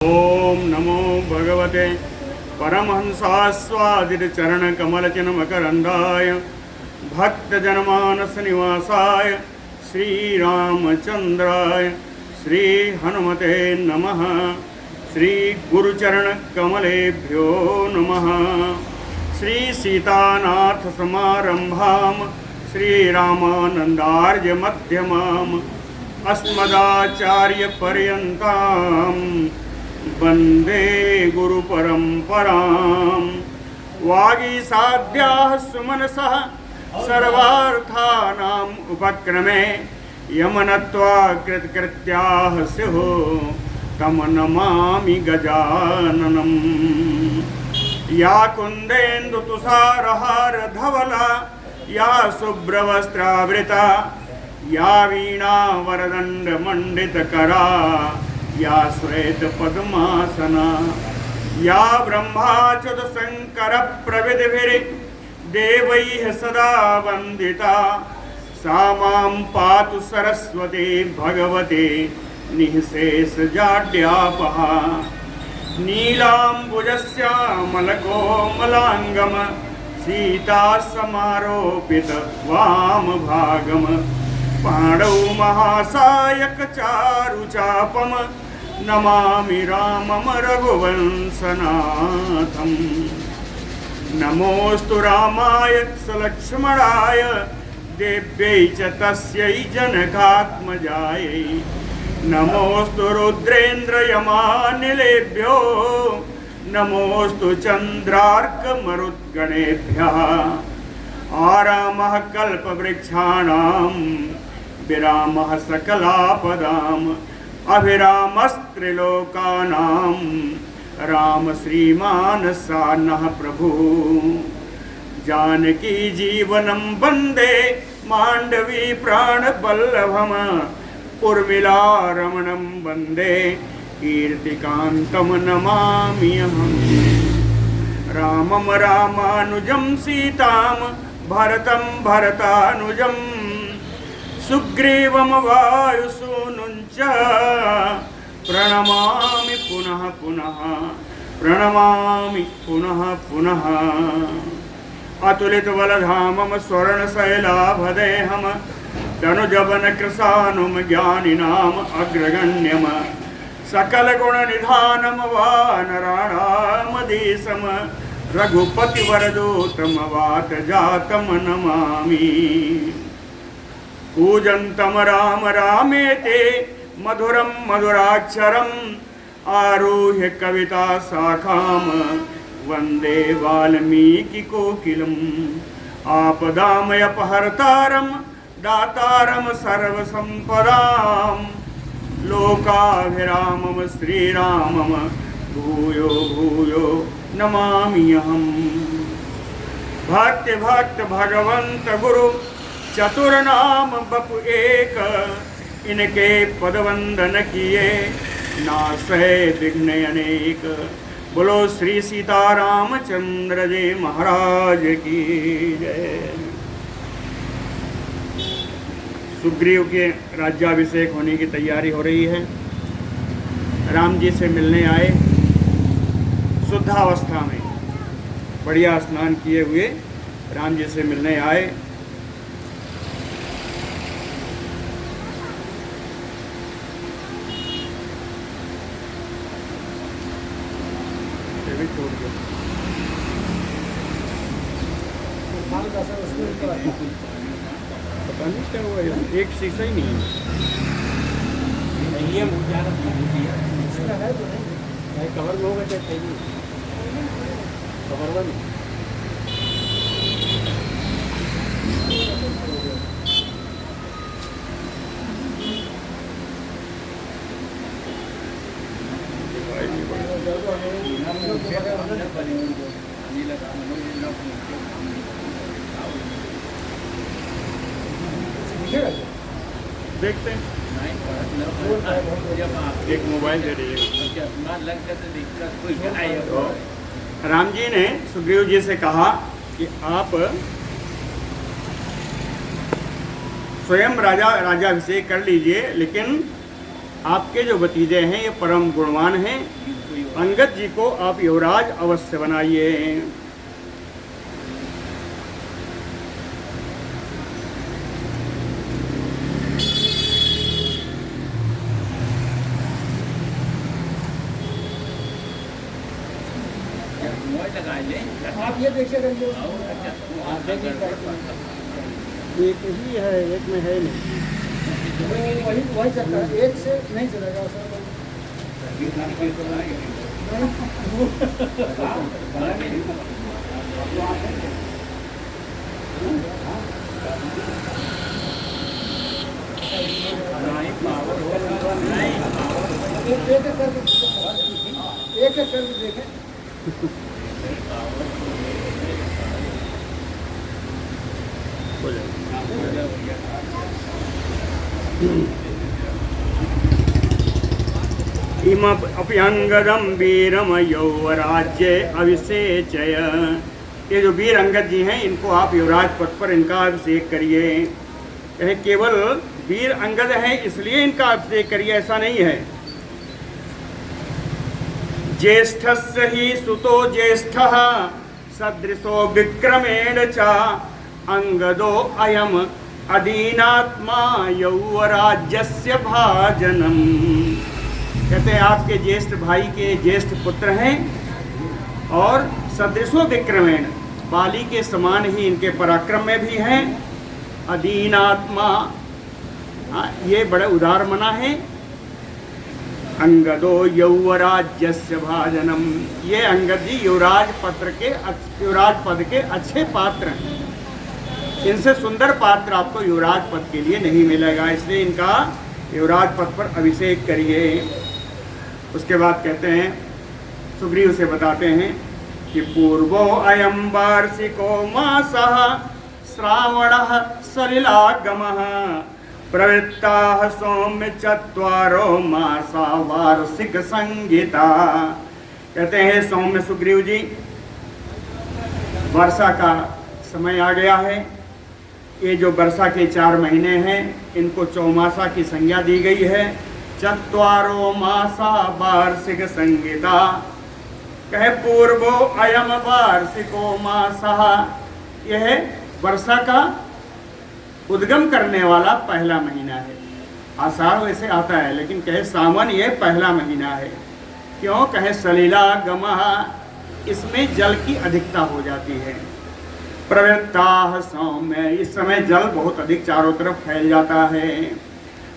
ओम नमो भगवते परमहंसास्वादितचरणकमलचिन्मकरन्दाय भक्तजनमानसनिवासाय श्रीरामचन्द्राय श्रीहनुमते नमः। श्रीगुरुचरणकमलेभ्यो नमः। श्रीसीतानाथसमारम्भां श्रीरामानन्दार्यमध्यमाम् अस्मदाचार्यपर्यन्तां वन्दे गुरुपरम्परां। वागीसाद्याः सुमनसः सर्वार्थानाम् उपक्रमे यमनत्वा कृतकृत्याः स्युः तं नमामि गजाननम्। या कुन्देन्दुतुषारहारधवला या शुभ्रवस्त्रावृता या वीणा वरदण्डमण्डितकरा या श्वेतपद्मासना या ब्रह्माच्युतशङ्करप्रभृतिभिर्देवैः सदा वन्दिता सा मां पातु सरस्वती भगवती निःशेषजाड्यापहा। नीलाम्बुजश्यामलकोमलाङ्गम सीतासमारोपित वामभागम पाणौ महासायकचारुचापम नमामि रामं रघुवंशनाथम्। नमोऽस्तु रामाय सलक्ष्मणाय देव्यै च तस्यै जनकात्मजायै। नमोऽस्तु रुद्रेन्द्रयमानिलेभ्यो नमोऽस्तु चन्द्रार्कमरुद्गणेभ्यः। आरामः कल्पवृक्षाणां विरामः सकलापदाम् अभिरामस्त्रिलोकानां राम श्रीमान् सानः प्रभु। जानकी जीवनं वन्दे माण्डवी प्राणवल्लभम् उर्मिलारमणं वन्दे कीर्तिकान्तं नमामि अहम्। रामं रामानुजं सीतां भरतं भरतानुजं सुग्रीवं वायुसूनुं च प्रणमामि पुनः पुनः प्रणमामि पुनः पुनः। अतुलितबलधामं स्वर्णशैलाभदेहं तनुजवनकृशानुं ज्ञानिनाम् अग्रगण्यं सकलगुणनिधानं वानराणामधीशं रघुपतिवरदूतं वातजातं नमामि। कूजन्तं राम रामेति मधुरं मधुराक्षरम् आरुह्य कविताशाखां वन्दे वाल्मीकिकोकिलम्। आपदामयपहर्तारं दातारं सर्वसम्पदां लोकाभिरामं श्रीरामं भूयो भूयो नमामि अहम्। भक्त भक्त भगवंत गुरु चतुर्नाम बपु एक इनके पदवंदन किए नासै विघ्न अनेक। बोलो श्री सीतारामचंद्र जी महाराज की जय। सुग्रीव के राज्याभिषेक होने की तैयारी हो रही है। राम जी से मिलने आए शुद्धावस्था में बढ़िया स्नान किए हुए राम जी से मिलने आए। पता नहीं क्या हुआ, एक शीशा ही नहीं है। ये कवर में होगा क्या चाहिए कवर में। देखते हैं एक मोबाइल दे दीजिएगा। राम जी ने सुग्रीव जी से कहा कि आप स्वयं राजाभिषेक कर लीजिए, लेकिन आपके जो भतीजे हैं ये परम गुणवान हैं, अंगद जी को आप युवराज अवश्य बनाइए। आप ये देखिए एक ही है, एक में है नहीं, वही वही चलता है, एक से नहीं चलेगा सर। एक एक करके देखें। इमप्यंगदम वीरम यौवराज्य अभिषेचय। ये जो वीर अंगद जी हैं इनको आप युवराज पद पर इनका अभिषेक करिए। कहे केवल वीर अंगद हैं इसलिए इनका अभिषेक करिए, ऐसा नहीं है। ज्येष्ठस्य ही सुतो ज्येष्ठः सदृशो विक्रमेण च अंगदो अयम अधीनात्मा यौवराज्यस्य भाजनम। कहते हैं आपके ज्येष्ठ भाई के ज्येष्ठ पुत्र हैं और सदृशो विक्रमेण, बाली के समान ही इनके पराक्रम में भी हैं। अधीनात्मा, ये बड़े उदार मना है। अंगदो यौवराज्यस्य भाजनम, ये अंगद जी युवराज पद के अच्छे पात्र हैं। इनसे सुंदर पात्र आपको युवराज पद के लिए नहीं मिलेगा, इसलिए इनका युवराज पद पर अभिषेक करिए। उसके बाद कहते हैं, सुग्रीव से बताते हैं कि पूर्वो अयम वार्षिको मासः श्रावणः सलिलागमः प्रवृत्ताः सौम्य चत्वारो मासा वार्षिक संगीता। कहते हैं सौम्य सुग्रीव जी, वर्षा का समय आ गया है। ये जो वर्षा के 4 महीने हैं इनको चौमासा की संज्ञा दी गई है। चत्वारो मासा वार्षिक संगीता। कहे पूर्वो अयम वार्षिको मासः, यह वर्षा का उद्गम करने वाला पहला महीना है। आषाढ़ वैसे आता है लेकिन कहे सावन ये पहला महीना है। क्यों? कहे सलीला गमः, इसमें जल की अधिकता हो जाती है। प्रवृत्ताः सौम्य, इस समय जल बहुत अधिक चारों तरफ फैल जाता है।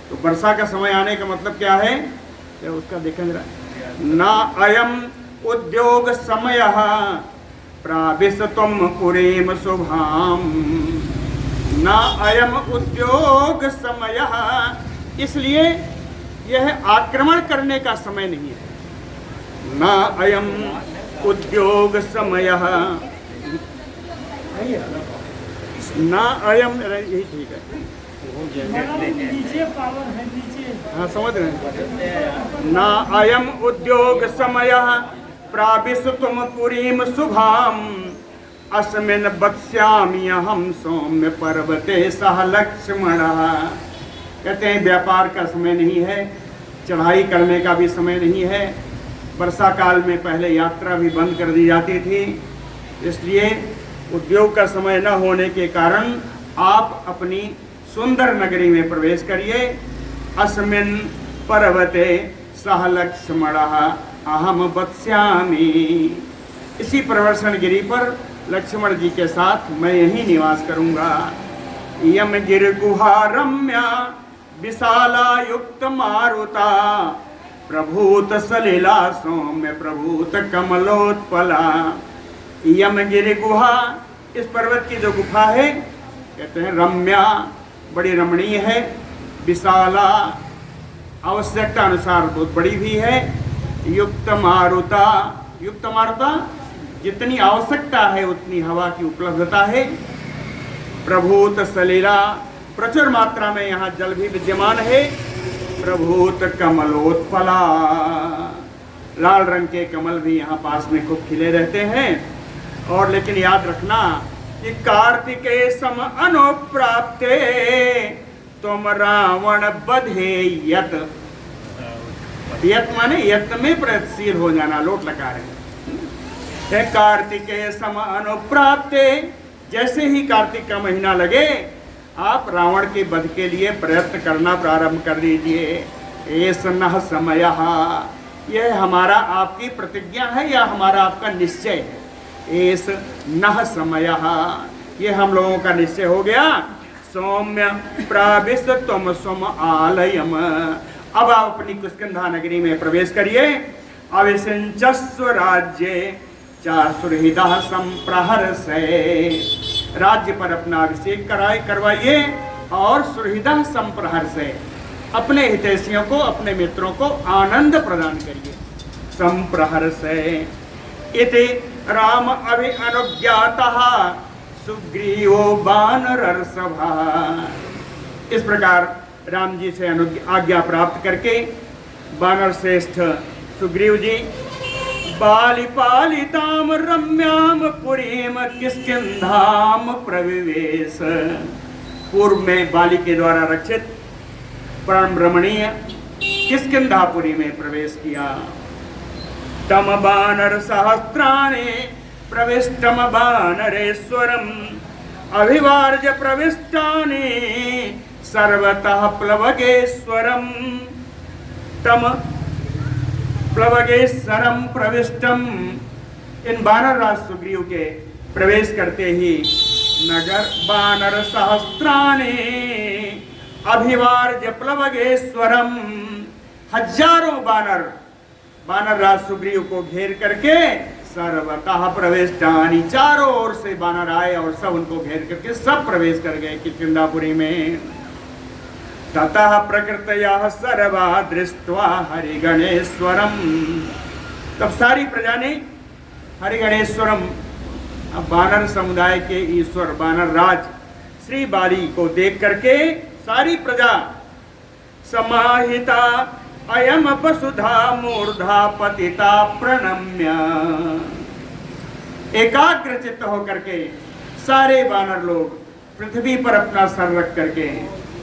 तो वर्षा का समय आने का मतलब क्या है? तो उसका देखें जरा। ना अयम उद्योग समयः प्राविशतुम पुरीम शुभाम। ना अयम उद्योग समयः, इसलिए यह आक्रमण करने का समय नहीं है। ना अयम उद्योग समयः, ना अयम, यही ठीक है। नीचे पावर है, नीचे। हाँ समझ रहे हैं। ना अयम उद्योग समयः प्राविशतुम पुरीम शुभाम अस्मिन् वक्ष्यामि अहं सौम्य पर्वते सह लक्ष्मणः। कहते हैं व्यापार का समय नहीं है, चढ़ाई करने का भी समय नहीं है। वर्षा काल में पहले यात्रा भी बंद कर दी जाती थी, इसलिए उद्योग का समय न होने के कारण आप अपनी सुंदर नगरी में प्रवेश करिए। अस्मिन् पर्वते सह लक्ष्मणः अहम वक्ष्यामि। इसी प्रवर्षण गिरि पर लक्ष्मण जी के साथ मैं यहीं निवास करूंगा। यम गिर गुहा रम्या विशाला युक्त मारुता प्रभूत सलिला सौम्य प्रभूत कमलोत्पला। यमगिरि गुहा, इस पर्वत की जो गुफा है कहते हैं रम्या, बड़ी रमणीय है। विशाला, आवश्यकता अनुसार बहुत बड़ी भी है। युक्त मारुता, युक्त मारुता, जितनी आवश्यकता है उतनी हवा की उपलब्धता है। प्रभूत सलीला, प्रचुर मात्रा में यहाँ जल भी विद्यमान है। प्रभूत कमलोत्पला, लाल रंग के कमल भी यहाँ पास में खूब खिले रहते हैं। और लेकिन याद रखना कि कार्तिके सम अनुप्राप्ते तुम रावण बधे यत यत्न माने यत्न में प्रयत्नशील हो जाना, लोट लकार है। कार्तिकेय सम अनुप्राप्ते, जैसे ही कार्तिक का महीना लगे आप रावण के वध के लिए प्रयत्न करना प्रारंभ कर दीजिए। एस नः समयः, यह हमारा आपकी प्रतिज्ञा है या हमारा आपका निश्चय है। एस नः समयः, ये हम लोगों का निश्चय हो गया। सौम्य प्राविश तुम सुम आलयम, अब आप अपनी किष्किंधा नगरी में प्रवेश करिए। अविसिंचस्व राज्ये चासुरहिदा संप्रहर से, राज्य पर अपना अभिषेक करवाइए और सुरहिदा संप्रहर से अपने हितैषियों को, अपने मित्रों को आनंद प्रदान करिए। संप्रहर से इति राम अभि अनुज्ञातः सुग्रीवो वानर सभा, इस प्रकार राम जी से आज्ञा प्राप्त करके वानर श्रेष्ठ सुग्रीव जी बालिपालिताम रम्याम पुरीम किष्किंधाम प्रविवेश, पूर्व में बाली के द्वारा रक्षित परम रमणीय किष्किंधापुरी में प्रवेश किया। तम बानर सहस्त्राणि प्रविष्टम बानरेश्वरम अभिवार्य प्रविष्टानि सर्वतः प्लवगेश्वरम। तम प्लवगेश्वरम प्रविष्टम, इन बानर राज सुग्रीव के प्रवेश करते ही नगर बानर सहस्त्राणि अभिवार्य प्लवगेश्वरम, हजारों बानर राज सुग्रीव को घेर करके सर्वतः प्रविष्टानि, चारों ओर से बानर आए और सब उनको घेर करके सब प्रवेश कर गए किष्किंधापुरी में। ततः प्रकृतया सर्वा दृष्ट्वा हरिगणेश्वरम, तब सारी प्रजा ने हरिगणेश्वरम, बानर समुदाय के ईश्वर बानर राज श्री बाली को देख करके सारी प्रजा समाहिता अयम वसुधा मूर्धा पतिता प्रणम्य, एकाग्र चित्त होकर के सारे बानर लोग पृथ्वी पर अपना सर रख करके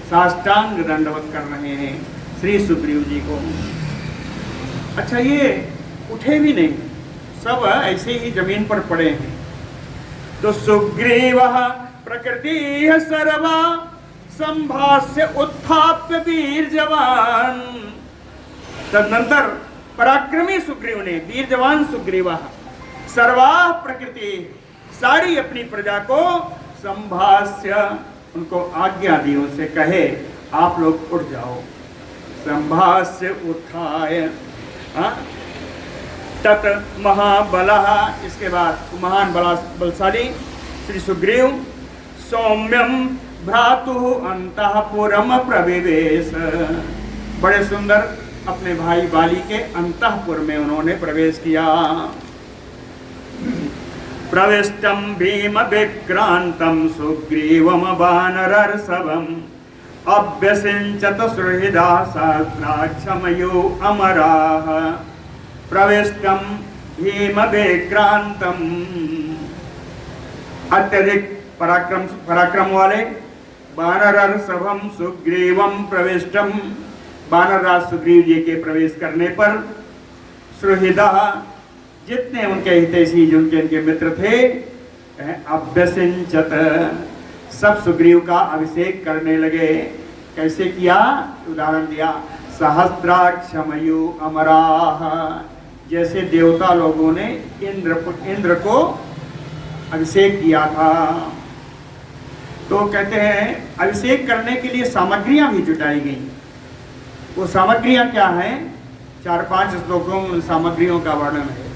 साष्टांग दंडवत कर रहे हैं श्री सुग्रीव जी को। अच्छा, ये उठे भी नहीं, सब ऐसे ही जमीन पर पड़े हैं। तो सुग्रीव प्रकृति सर्वा संभाष्य उत्थाप्य वीर जवान, तदनंतर पराक्रमी सुग्रीव ने, वीर जवान सुग्रीव सर्वा प्रकृति, सारी अपनी प्रजा को संभाष्य, उनको आज्ञा दी, उनसे कहे आप लोग उठ जाओ। संभाष्य उत्थाय तत् महाबलः, इसके बाद महान बलशाली श्री सुग्रीव सौम्यम भ्रातु अंतःपुरम प्रविवेश, बड़े सुंदर अपने भाई बाली के अंतःपुर में उन्होंने प्रवेश किया। प्रविष्टम भीम विक्रांतम सुग्रीवम वानरर्षभम अभ्यसिंचत सुहृदा सहस्राक्षमयो अमराः। प्रविष्टम भीम विक्रांतम, अत्यधिक पराक्रम वाले वानरर्षभम सुग्रीवम प्रविष्टम, वानर राज सुग्रीव जी के प्रवेश करने पर सुहृदा, जितने उनके हितैषी, जिनके उनके मित्र थे, अभ्यसिंचत, सब सुग्रीव का अभिषेक करने लगे। कैसे किया? उदाहरण दिया, सहस्राक्षमयु अमराः, जैसे देवता लोगों ने इंद्र को अभिषेक किया था। तो कहते हैं अभिषेक करने के लिए सामग्रियां भी जुटाई गई। वो सामग्रियां क्या हैं? 4-5 श्लोकों में सामग्रियों का वर्णन है।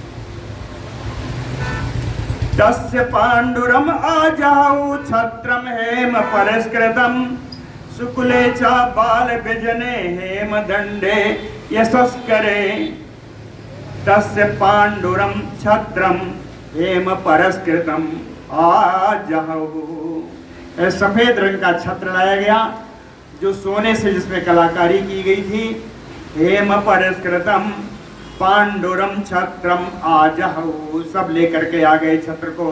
तस्य पांडुरम आजाऊ छत्रम हेम परस्कृतम सुकुले च बाल विजने हेम दंडे यशस्करे। तस्य पांडुरम छत्रम हेम परस्कृतम आजाऊ, सफेद रंग का छत्र लाया गया जो सोने से, जिसमें कलाकारी की गई थी। हेम परस्कृतम पांडुरम छत्रम आजहु, सब लेकर के आ गए छत्र को।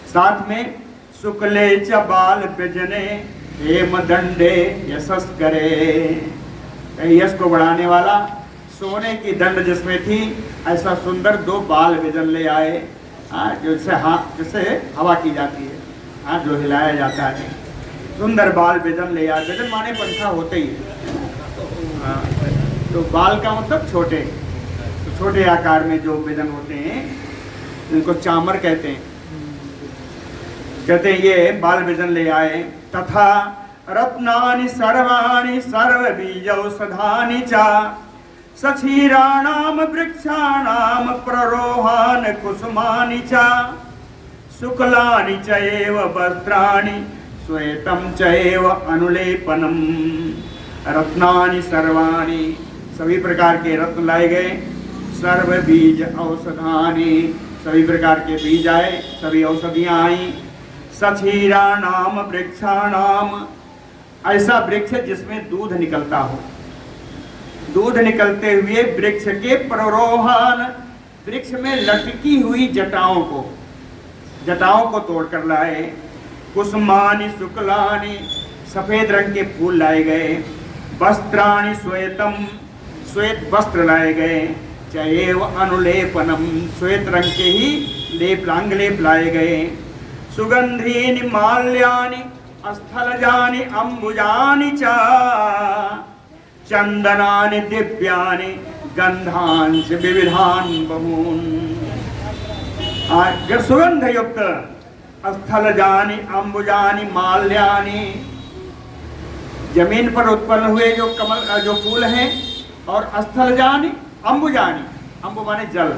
साथ में शुक्ले च बाल विजने हेम दंडे यशस्करे, यश को बढ़ाने वाला सोने की दंड जिसमें थी, ऐसा सुंदर 2 बाल व्यजन ले आए, जैसे हवा की जाती है, जो हिलाया जाता है, सुंदर बाल व्यजन ले आए। व्यजन माने पंखा होते ही है, तो बाल का मतलब छोटे, तो छोटे आकार में जो व्यजन होते हैं उनको चामर कहते हैं। कहते हैं ये बाल व्यजन ले आए। तथा रत्नानि सर्वाणि सर्व बीजौषधानि च सक्षीराणाम वृक्षाणाम प्ररोहान कुसुमानि च शुक्लानि चैव वस्त्राणि श्वेतं चैव अनुलेपनम। रत्नानि सर्वाणि, सभी प्रकार के रत्न लाए गए। सर्व बीज औषधानि, सभी प्रकार के बीज आए, सभी औषधियाँ आई। सक्षीराणाम वृक्षाणाम, ऐसा वृक्ष जिसमें दूध निकलता हो, दूध निकलते हुए वृक्ष के प्ररोहन, वृक्ष में लटकी हुई जटाओं को तोड़कर लाए। कुसुमानि शुक्लानि, सफेद रंग के फूल लाए गए। वस्त्राणि श्वेतम, श्वेत वस्त्र लाए गए। चैव अनुलेपनम, श्वेत रंग के ही लेप, अंगलेप लाए गए। सुगंधीनि माल्यानि स्थलजानि अंबुजानि च चंदनानि दिव्यानि गंधांश विविधान बहून। सुगंध युक्त स्थलजानि अंबुजानि माल्यानि, जमीन पर उत्पन्न हुए जो कमल, जो फूल हैं, और स्थलजानि अंबुजानि, अंबु माने जल,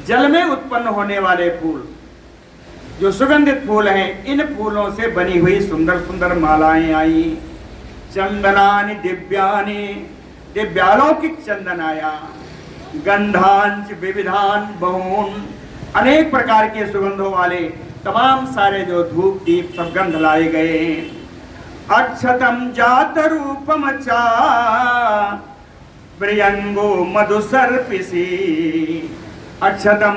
जल में उत्पन्न होने वाले फूल, जो सुगंधित फूल हैं, इन फूलों से बनी हुई सुंदर सुंदर मालाएं आई। चंदनानि दिव्यानि, दिव्यालौकिक चंदन आया। गंधांच विविधान बहून, अनेक प्रकार के सुगंधों वाले तमाम सारे जो धूप दीप सब गंध लाए गए। अक्षतम जात रूपम चा प्रियंगो मधुसर्पिसी। अक्षतम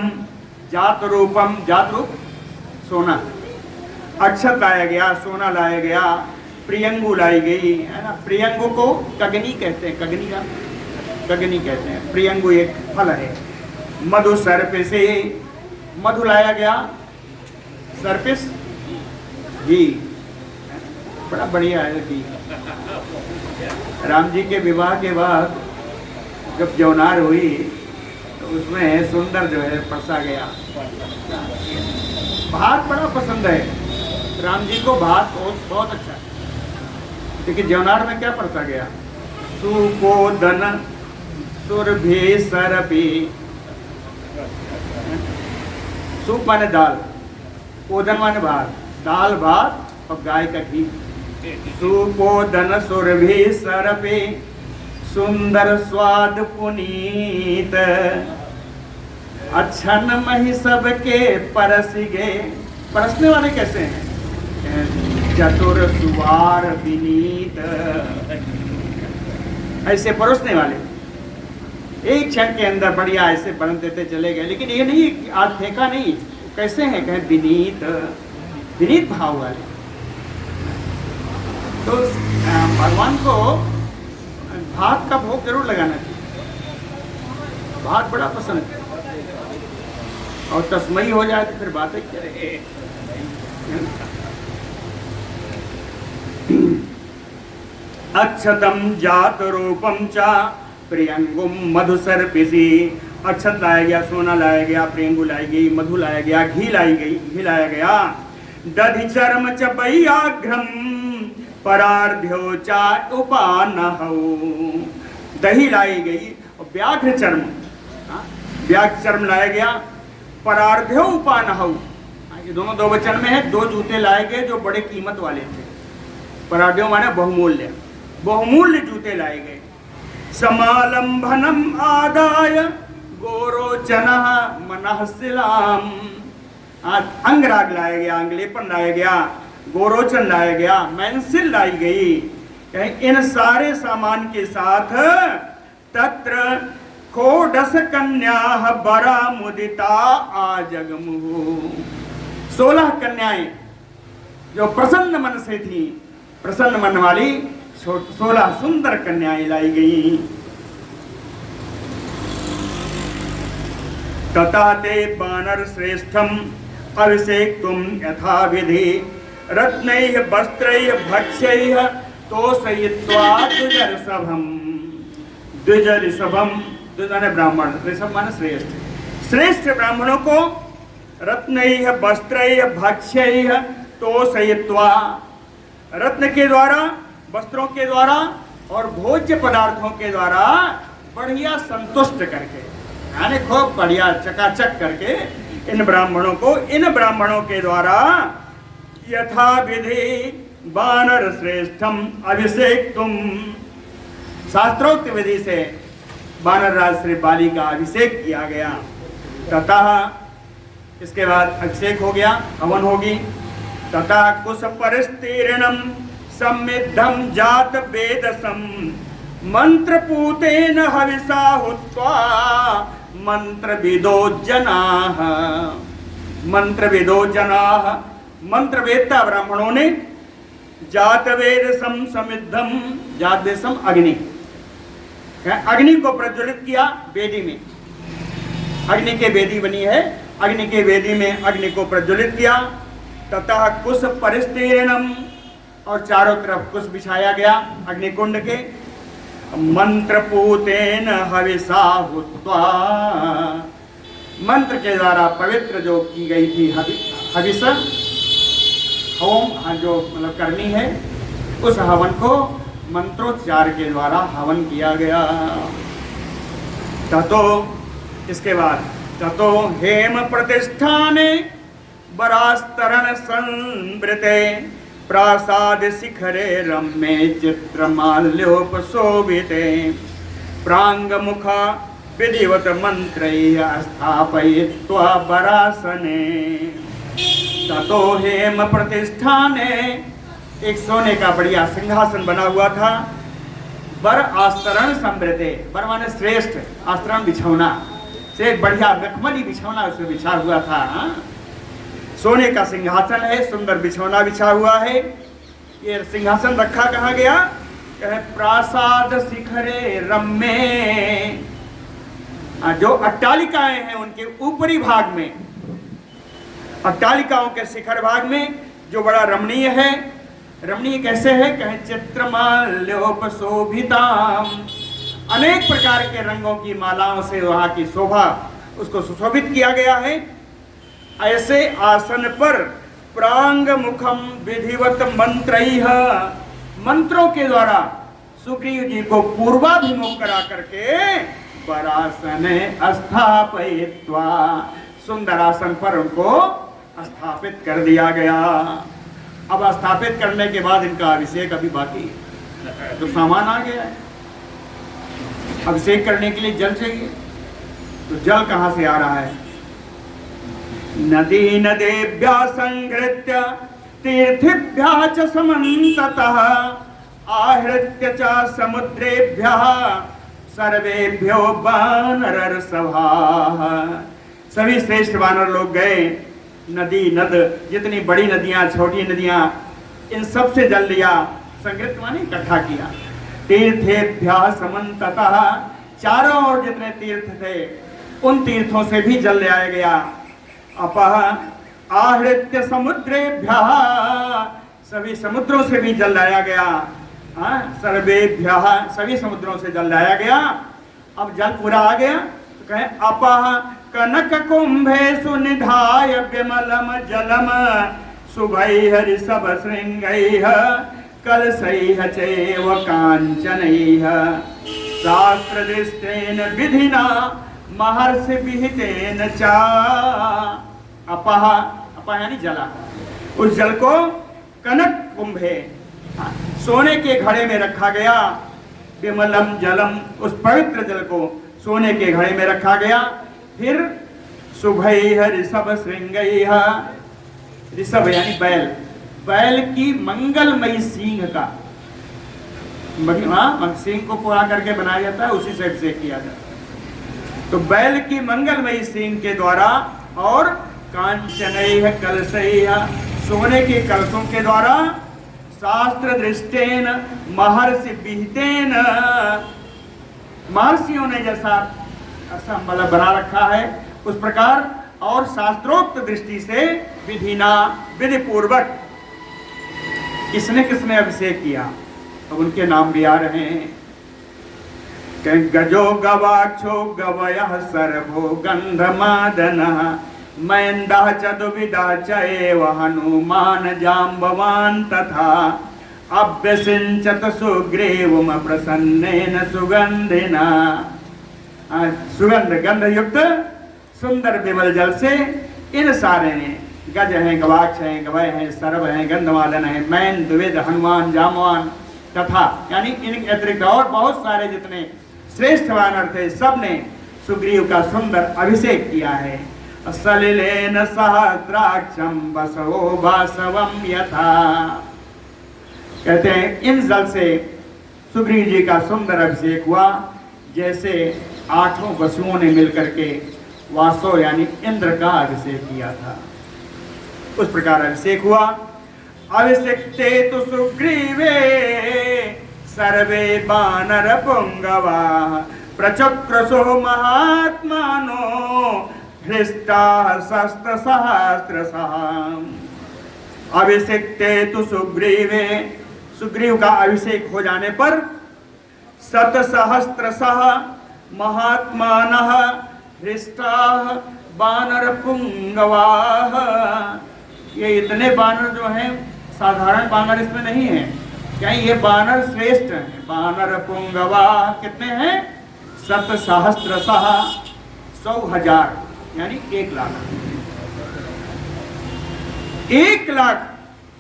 जात रूपम, जात रूप सोना, अक्षत लाया गया, सोना लाया गया। प्रियंगु लाई गई, है ना। प्रियंगु को कगनी कहते हैं, कगनी कहते हैं। प्रियंगु एक फल है। मधु सर्पिस, मधु लाया गया। सर्पिस घी, बड़ा बढ़िया है घी। राम जी के विवाह के बाद जब जौनार हुई तो उसमें सुंदर जो है परसा गया। भात बड़ा पसंद है राम जी को, भात बहुत अच्छा है। लेकिन जौनार में क्या परसा गया? सुकोदन सुरभि सरपी। सूप माने दाल, ओदन माने भात, दाल भात और गाय का घी। सुकोदन सुरभि सरपी सुंदर स्वाद पुनीत। अच्छन मही सबके परस गए। परसने वाले कैसे हैं? चतुर सुवार विनीत, ऐसे परोसने वाले एक क्षण के अंदर बढ़िया ऐसे बन देते चले गए। लेकिन ये नहीं आज फेंका नहीं, कैसे हैं? कहें विनीत, विनीत भाव वाले। तो भगवान को भात का भोग जरूर लगाना चाहिए। भात बड़ा पसंद है, और तस्मई हो जाए तो फिर बात ही क्या रहे। अक्षतम जात रूपम चा प्रियंगुम मधुसर्पिसी। अक्षत लाया गया, सोना लाया गया, प्रियंगु लाई गई, मधु लाया गया, घी लाया गया। दधि चर्म च बय्याघ्रम परार्ध्यो चा उपानहौ। दही लाई गई और व्याघ्र चर्म लाया गया। परार्ध्यो उपानहौ, ये दोनों दो वचन में है। 2 जूते लाए गए जो बड़े कीमत वाले थे। परार्ध्यो माने बहुमूल्य, बहुमूल्य जूते लाए गए। समालंबनम आदाय गोरोचनः मनःशिलाम। अंगराग लाया गया, अंगलेपन लाया गया, गोरोचन लाया गया, मैंसिल लाई गई। इन सारे सामान के साथ तत्र खोडस कन्या बरा मुदिता आजगमुहु। 16 कन्याएं जो प्रसन्न मन से थी, प्रसन्न मन वाली 16 सुंदर कन्याएं लाई गई। ततः ते वानर श्रेष्ठम अभिषेक्तुम यथा विधि रत्नैः वस्त्रैः भक्ष्यैः तोषयित्वा द्विजऋषभम। द्विजऋषभम, द्विज ब्राह्मण, ऋषभ माने श्रेष्ठ। श्रेष्ठ ब्राह्मणों को रत्नैः वस्त्रैः भक्ष्यैः तोषयित्वा, रत्न के द्वारा, वस्त्रों के द्वारा और भोज्य पदार्थों के द्वारा बढ़िया संतुष्ट करके, यानी खूब बढ़िया चकाचक करके इन ब्राह्मणों के द्वारा यथा विधि वानर श्रेष्ठम अभिषेक्तुम, शास्त्रोक्त विधि से वानर राज श्री बाली का अभिषेक किया गया। ततः इसके बाद अभिषेक हो गया, हवन होगी। तथा कुश परिस्तीर्णम सम्मिद्धम जात वेदसम मंत्रपूतेन हविषा हुत्वा मंत्रविदो जनाः। मंत्रविदो जनाः, मंत्रवेत्ता ब्राह्मणों ने जात वेदसम समिद्धम, जात वेदसम अग्नि, अग्नि को प्रज्वलित किया वेदी में। अग्नि के वेदी बनी है, अग्नि के वेदी में अग्नि को प्रज्वलित किया। ततः कुश परिस्तीर्णम, और चारों तरफ कुश बिछाया गया अग्निकुंड के। मंत्रपूतेन हविषा हुत्वा, मंत्र के द्वारा पवित्र जो की गई थी हविष, होम जो मतलब करनी है, उस हवन को मंत्रोच्चार के द्वारा हवन किया गया। ततो, इसके बाद ततो हेम प्रतिष्ठाने बरास्तरण संवृते प्रासाद शिखरे रम्ये चित्रमाल्योपशोभिते प्रांग मुखा विधिवत मंत्रैः स्थापयित्वा बरासने। ततो हेम प्रतिष्ठाने, एक सोने का बढ़िया सिंहासन बना हुआ था। बर आस्तरण संवृते, बर माने श्रेष्ठ, आस्तरण बिछौना से बढ़िया मखमली बिछौना उसमें बिछा हुआ था। सोने का सिंहासन है, सुंदर बिछौना बिछा हुआ है। ये सिंहासन रखा कहाँ गया? कहे प्रासाद शिखरे रम्ये, जो अट्टालिकाएं हैं उनके ऊपरी भाग में, अट्टालिकाओं के शिखर भाग में जो बड़ा रमणीय है। रमणीय कैसे है? कहे चित्रमाल्योपशोभिताम, अनेक प्रकार के रंगों की मालाओं से वहां की शोभा, उसको सुशोभित किया गया है। ऐसे आसन पर प्रांग मुखम विधिवत मंत्रैः, मंत्रों के द्वारा सुग्रीव जी को पूर्वाभिमुख करा करके बरासने स्थापयित्वा, सुंदर आसन पर उनको स्थापित कर दिया गया। अब स्थापित करने के बाद इनका अभिषेक अभी बाकी है, तो सामान आ गया है। अभिषेक करने के लिए जल चाहिए, तो जल कहाँ से आ रहा है? नदी नदेभ्यः संघृत्य तीर्थेभ्यः च समन्ततः आहृत्य च समुद्रेभ्यः सर्वेभ्यो वानरर्षभाः। सभी श्रेष्ठ वानर लोग गए, नदी नद, जितनी बड़ी नदियां, छोटी नदियां, इन सब से जल लिया। संगृत माने इकट्ठा किया। तीर्थेभ्यः समन्ततः, चारों ओर जितने तीर्थ थे उन तीर्थों से भी जल ले आया गया। अपः आहृत्य समुद्रेभ्यः, सभी समुद्रों से भी जल लाया गया। सर्वेभ्यः, सभी समुद्रों से जल लाया गया। अब जल पूरा आ गया तो कहे अपः कनक कुंभेषु निधाय विमलम जलम शुभैः ऋषभ शृंगैः कलशैः चैव कांचनैः शास्त्रदृष्टेन विधिना महर्षि विहितेन च। अपः, अपः यानी जला, उस जल को कनक कुंभे, सोने के घड़े में रखा गया। विमलम जलम, उस पवित्र जल को सोने के घड़े में रखा गया। फिर शुभैः ऋषभ शृंगैः, ऋषभ यानी बैल, बैल की मंगलमयी सींग का, सींग को पूरा करके बनाया जाता है, उसी से अभिषेक किया जाता है। तो बैल की मंगलमयी सींग के द्वारा और कांचनैः कलशैः, सोने के कलशों के द्वारा, शास्त्र दृष्टेन महर्षि विहितेन, महर्षियों ने जैसा मतलब बना रखा है उस प्रकार और शास्त्रोक्त दृष्टि से विधिना विधि पूर्वक किसने किसने अभिषेक किया, अब उनके नाम भी आ रहे हैं। गजो गवाक्षो गवयः सर्वो गंधमादनः मयंदः चतुर्विधः चैव हनुमान जाम्बवान् तथा अभ्यसिंचत सुग्रीवम् प्रसन्नेन सुगंधिना। सुगंध गंध युक्त सुंदर विमल जल से इन सारे ने, गज हैं, गवाक्ष हैं, गवय हैं, सर्व हैं, गंधमादन हैं, मैन द्विविध हनुमान जामवान तथा, यानी इनके अतिरिक्त और बहुत सारे जितने श्रेष्ठ वानर थे सब ने सुग्रीव का सुंदर अभिषेक किया है। सलिलेन सहस्राक्षं बसवो वासवं यथा, कहते हैं इन जल से सुग्रीव जी का सुंदर अभिषेक हुआ जैसे 8 वसुओं ने मिलकर के वासव यानी इंद्र का अभिषेक किया था, उस प्रकार अभिषेक हुआ। अभिषेक्ते तो सुग्रीवे सर्वे बानर पुंगवा प्रचक्रसो महात्मानो हृष्टा शस्त्र सहस्रशः। अभिषेक्ते तो सुग्रीवे, सुग्रीव का अभिषेक हो जाने पर शतसहस्रशः महात्मानः हृष्टाः बानर पुंगवाः। ये इतने बानर जो हैं साधारण बानर इसमें नहीं है, क्या ये बानर श्रेष्ठ हैं। बानर पुंगवा कितने हैं, शतसहस्रशः 100,000 यानी 1,00,000। 1,00,000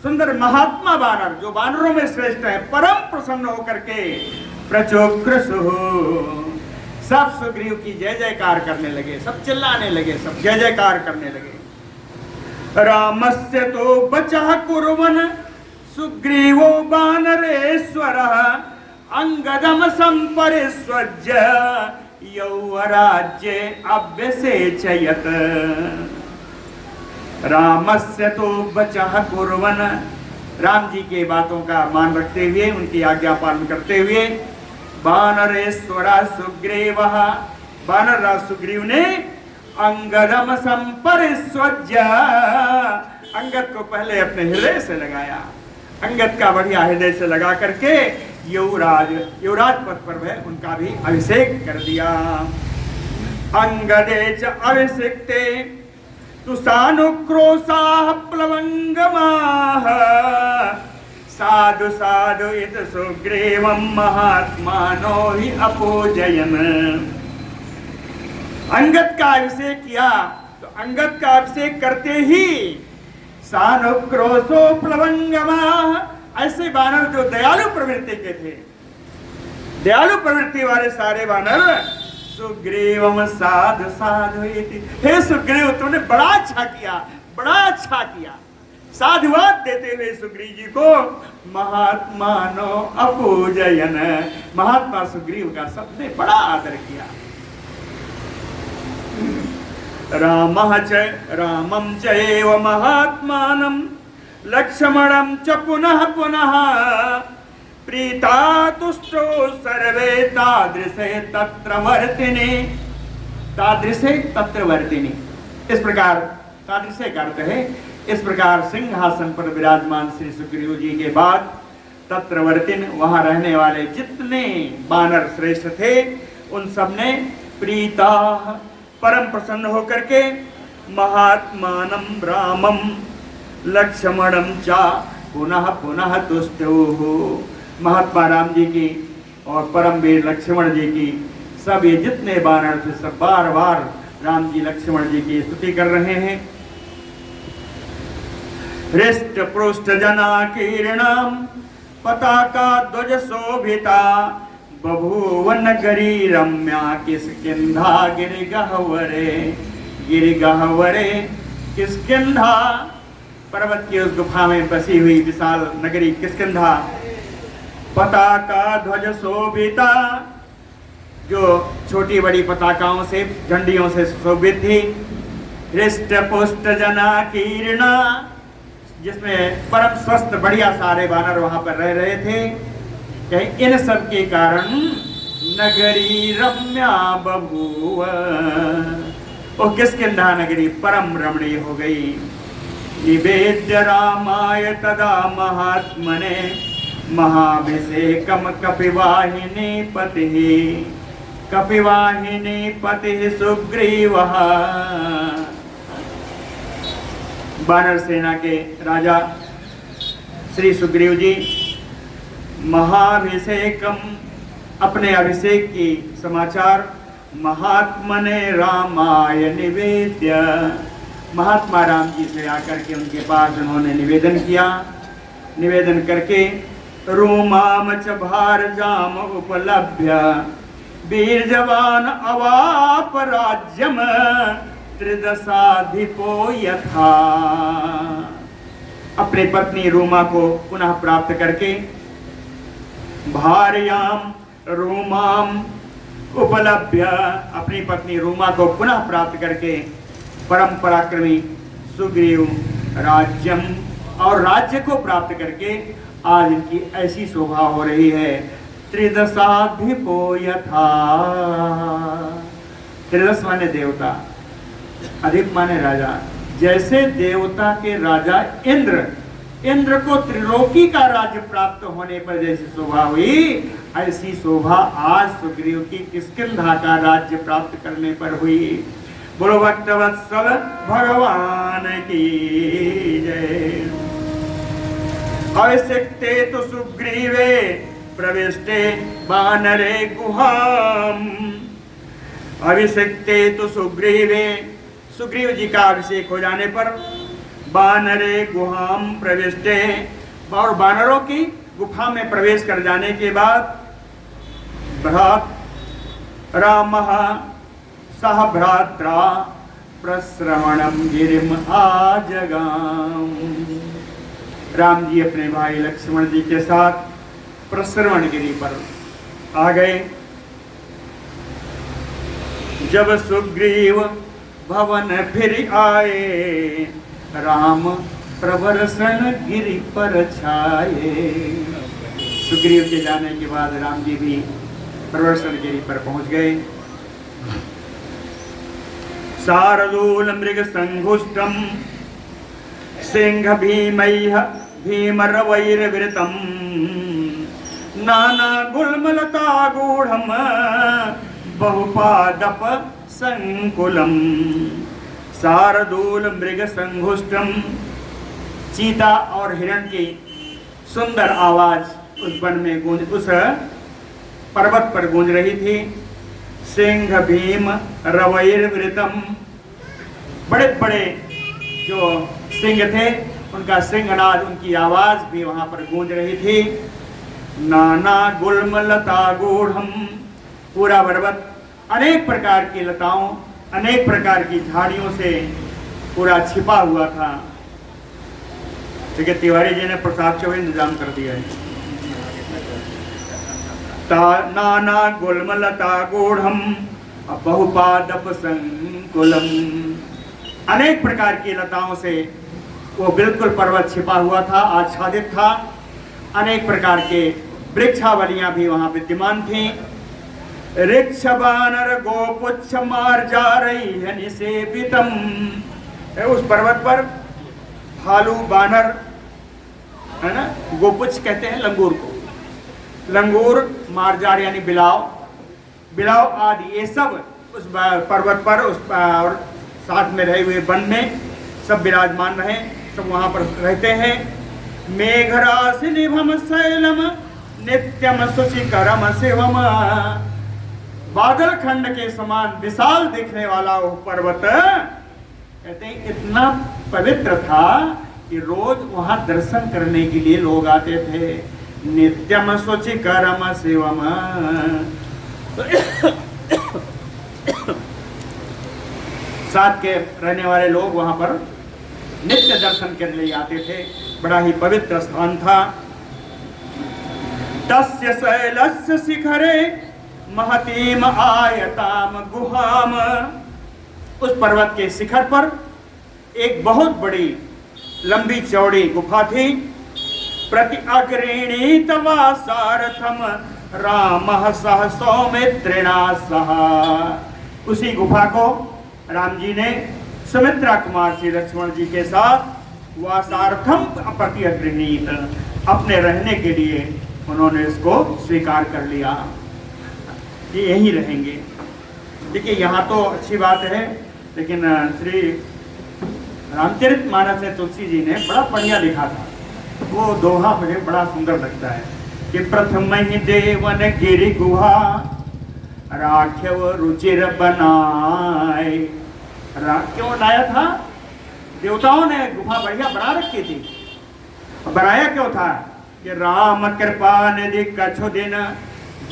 सुंदर महात्मा बानर जो बानरों में श्रेष्ठ है, परम प्रसन्न होकर के प्रचोक्रसुः सब सुग्रीव की जय जयकार करने लगे, सब चिल्लाने लगे, सब जय जयकार करने लगे। रामस्य तो बचः कुर्वन् सुग्रीवो वानरेश्वरः अंगदम संपरिस्वज्य यौवराज्ये अभ्यसेचयत्। रामस्य तो बचः कुर्वन्, राम जी के बातों का मान रखते हुए, उनकी आज्ञा पालन करते हुए, वानरेश्वरः सुग्रीवः, वानरराज सुग्रीव ने अंगदम संपरिस्वज्य, अंगद को पहले अपने हृदय से लगाया, अंगद का बढ़िया हृदय से लगा करके युवराज पद पर वह उनका भी अभिषेक कर दिया। अंगदे च अभिषेक्ते तुसानुक्रोशाः प्लवंगमाः साधु साधु इत सुग्रीवं महात्मानो हि अपूजयन्। अंगद का अभिषेक किया तो अंगद का अभिषेक करते ही सानुक्रोशो प्लवंगमाः, ऐसे बानर जो दयालु प्रवृत्ति के थे, दयालु प्रवृत्ति वाले सारे बानर सुग्रीवम साधु साधु इति, हे सुग्रीव तुमने बड़ा अच्छा किया, बड़ा अच्छा किया। साधुवाद देते हुए सुग्रीव जी को महात्मानो अपूजयन्, महात्मा सुग्रीव का सबने बड़ा आदर किया। रामं चैव महात्मानं लक्ष्मणं च पुनः पुनः प्रीता तुष्टो सर्वे तादृशे तत्र वर्तिनि, तादृशे तत्र वर्तिनि, इस प्रकार तादृशे का अर्थ है इस प्रकार सिंहासन पर विराजमान श्री सुग्रीव जी के बाद तत्र वर्तिन, वहां रहने वाले जितने बानर श्रेष्ठ थे उन सब ने प्रीता परम प्रसन्न होकर के महात्मानं रामं लक्ष्मणं च पुनः पुनः तुष्टुः, महात्मा राम जी की और परम वीर लक्ष्मण जी की, सब ये जितने बानर थे सब बार बार राम जी लक्ष्मण जी की स्तुति कर रहे हैं। हृष्ट पृष्ठ जनाकीर्णां पताका ध्वज शोभिता बभूव नगरी रम्या किष्किंधा गिरिगह्वरे, गिरिगह्वरे किष्किंधा, पर्वत की उस गुफा में बसी हुई विशाल नगरी किष्किंधा। पताका ध्वज शोभिता, जो छोटी बड़ी पताकाओं से झंडियों से शोभित थी। हृष्ट पुष्ट जनाकीर्णा, जिसमें परम स्वस्थ बढ़िया सारे बानर वहां पर रह रहे थे। कहीं इन सब के कारण नगरी रम्या बभूव, वो किष्किंधा नगरी परम रमणीय हो गई। निवेद्य रामाय तदा महात्मने महाभिषेकम कपिवाहिनी पतिः सुग्रीवः। वानर सेना के राजा श्री सुग्रीव जी महाभिषेकम अपने अभिषेक की समाचार महात्मने रामाय निवेद्य महात्मा राम जी से आकर के उनके पास उन्होंने निवेदन किया। निवेदन करके रोमाम च भारजाम उपलभ्य वीर जवान अवाप राज्यम त्रिदशाधिपो यथा। अपनी पत्नी रोमा को पुनः प्राप्त करके भार्याम रोमाम उपलभ्य अपनी पत्नी रोमा को पुनः प्राप्त करके परम पराक्रमी सुग्रीव राज्यम और राज्य को प्राप्त करके आज इनकी ऐसी शोभा हो रही है। त्रिदशाधिपो यथा। त्रिदश माने देवता, अधिक माने राजा। जैसे देवता के राजा इंद्र को त्रिलोकी का राज्य प्राप्त होने पर जैसी शोभा हुई, ऐसी शोभा आज सुग्रीव की किष्किंधा का राज्य प्राप्त करने पर हुई। बोलो भक्तवत्सल भगवान की जय। अभिषिक्ते तो सुग्रीवे प्रविष्टे वानरे गुहाम। अभिषिक्ते तो सुग्रीवे सुग्रीव जी का अभिषेक हो जाने पर वानरे गुहाम प्रविष्टे और वानरों की गुफा में प्रवेश कर जाने के बाद भ्रात रामः सह भ्रात्रा प्रश्रवणम गिरिम आजगाम। राम जी अपने भाई लक्ष्मण जी के साथ प्रश्रवण गिरी पर आ गए। जब सुग्रीव भवन फिर आए राम प्रवर्षण गिरि पर छाए। सुग्रीव के जाने के बाद राम जी भी प्रवर्षण गिरि पर पहुंच गए। शार्दूल मृग संघुष्टम सिंह भीमैः भीमरवैर्वृतम नाना गुल्मलता गूढ़म बहुपादप संकुलम। शार्दूल मृग संघुष्टम चीता और हिरण की सुंदर आवाज उस वन में गूंज उस पर्वत पर गूंज रही थी। सिंह भीम रवैर्वृतम बड़े बड़े जो सिंह थे उनका सिंहनाद उनकी आवाज भी वहां पर गूंज रही थी। नाना गुल्म लता गूढ़म पूरा पर्वत अनेक प्रकार की लताओं अनेक प्रकार की झाड़ियों से पूरा छिपा हुआ था। ठीक है, तिवारी जी ने प्रसाद का भी इंतजाम कर दिया है। नाना गुल्मलता गूढ़म बहुपादप संकुलम अनेक प्रकार की लताओं से वो बिल्कुल पर्वत छिपा हुआ था, आच्छादित था। अनेक प्रकार के वृक्षावलियां भी वहां विद्यमान थी। ऋक्ष बानर गोपुच्छ मार जा रही है निसेवितम। उस पर्वत पर भालू बानर है ना, गोपुच्छ कहते हैं लंगूर को, लंगूर मारजार यानी बिलाव आदि ये सब उस पर्वत पर उस और साथ में रहे हुए वन में सब विराजमान रहे, सब वहां पर रहते हैं। मेघराशि निभम शैलम नित्यम शुचिकरम शिवम बादल खंड के समान विशाल दिखने वाला वो पर्वत कहते हैं इतना पवित्र था कि रोज वहां दर्शन करने के लिए लोग आते थे। नित्यम शुचिकरम शिवम साथ के रहने वाले लोग वहां पर नित्य दर्शन करने लिए आते थे। बड़ा ही पवित्र स्थान था। तस्य शैलस्य शिखरे महतीम आयताम गुहाम उस पर्वत के शिखर पर एक बहुत बड़ी लंबी चौड़ी गुफा थी। प्रति अग्रणीत वासार्थम राम सह सौमित्रिणा सह उसी गुफा को राम जी ने सुमित्रा कुमार श्री लक्ष्मण जी के साथ वासार्थम प्रतिगृहीत, अपने रहने के लिए उन्होंने इसको स्वीकार कर लिया कि यहीं रहेंगे। देखिए यहाँ तो अच्छी बात है, लेकिन श्री रामचरितमानस में तुलसी जी ने बड़ा बढ़िया लिखा था। वो दोहा मुझे बड़ा सुंदर लगता है कि प्रथम ही देवन गिरि गुहा राख्यव रुचिर बनाए। क्यों बनाया था? देवताओं ने गुफा बढ़िया बना रखी थी। बनाया क्यों था? कि राम कृपा निधि कछु दिन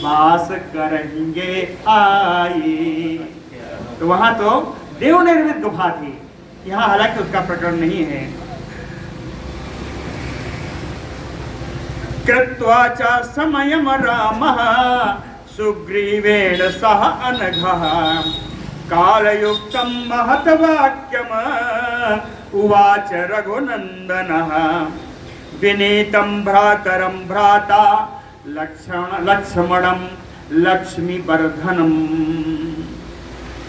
वास करेंगे आए। तो वहां तो देव निर्मित गुफा थी, यहाँ हालांकि उसका प्रकरण नहीं है। कृत्वा च समयम रामः सुग्रीवेण सह अनघः कालयुक्तं महत्वाक्यम उवाच रघुनंदनः विनीतं भ्रातरं भ्राता लक्ष्मणं लक्ष्मीवर्धनम्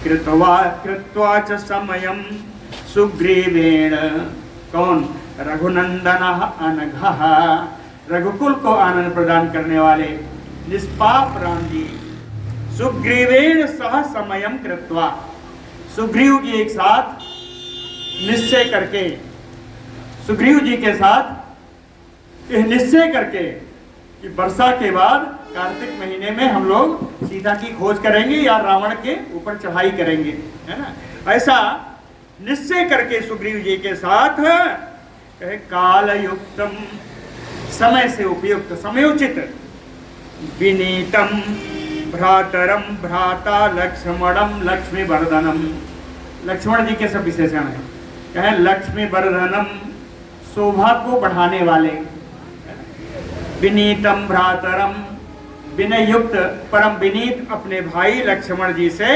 कृत्वा च समयं सुग्रीवेण। कौन? रघुनंदनः अनघः, रघुकुल को आनंद प्रदान करने वाले निष्पाप राम जी। सुग्रीवेण सह समयम कृत्वा, सुग्रीव जी एक साथ निश्चय करके, सुग्रीव जी के साथ यह निश्चय करके कि वर्षा के बाद कार्तिक महीने में हम लोग सीता की खोज करेंगे या रावण के ऊपर चढ़ाई करेंगे, है ना। ऐसा निश्चय करके सुग्रीव जी के साथ कहे कालयुक्तम, समय से उपयुक्त, समयोचित, विनीतम भ्रातरम भ्राता लक्ष्मणम लक्ष्मीवर्धनम। लक्ष्मण जी के सब विशेषण है। कहे लक्ष्मीवर्धनम, शोभा को बढ़ाने वाले, विनीतम भ्रातरम, विनय युक्त परम विनीत अपने भाई लक्ष्मण जी से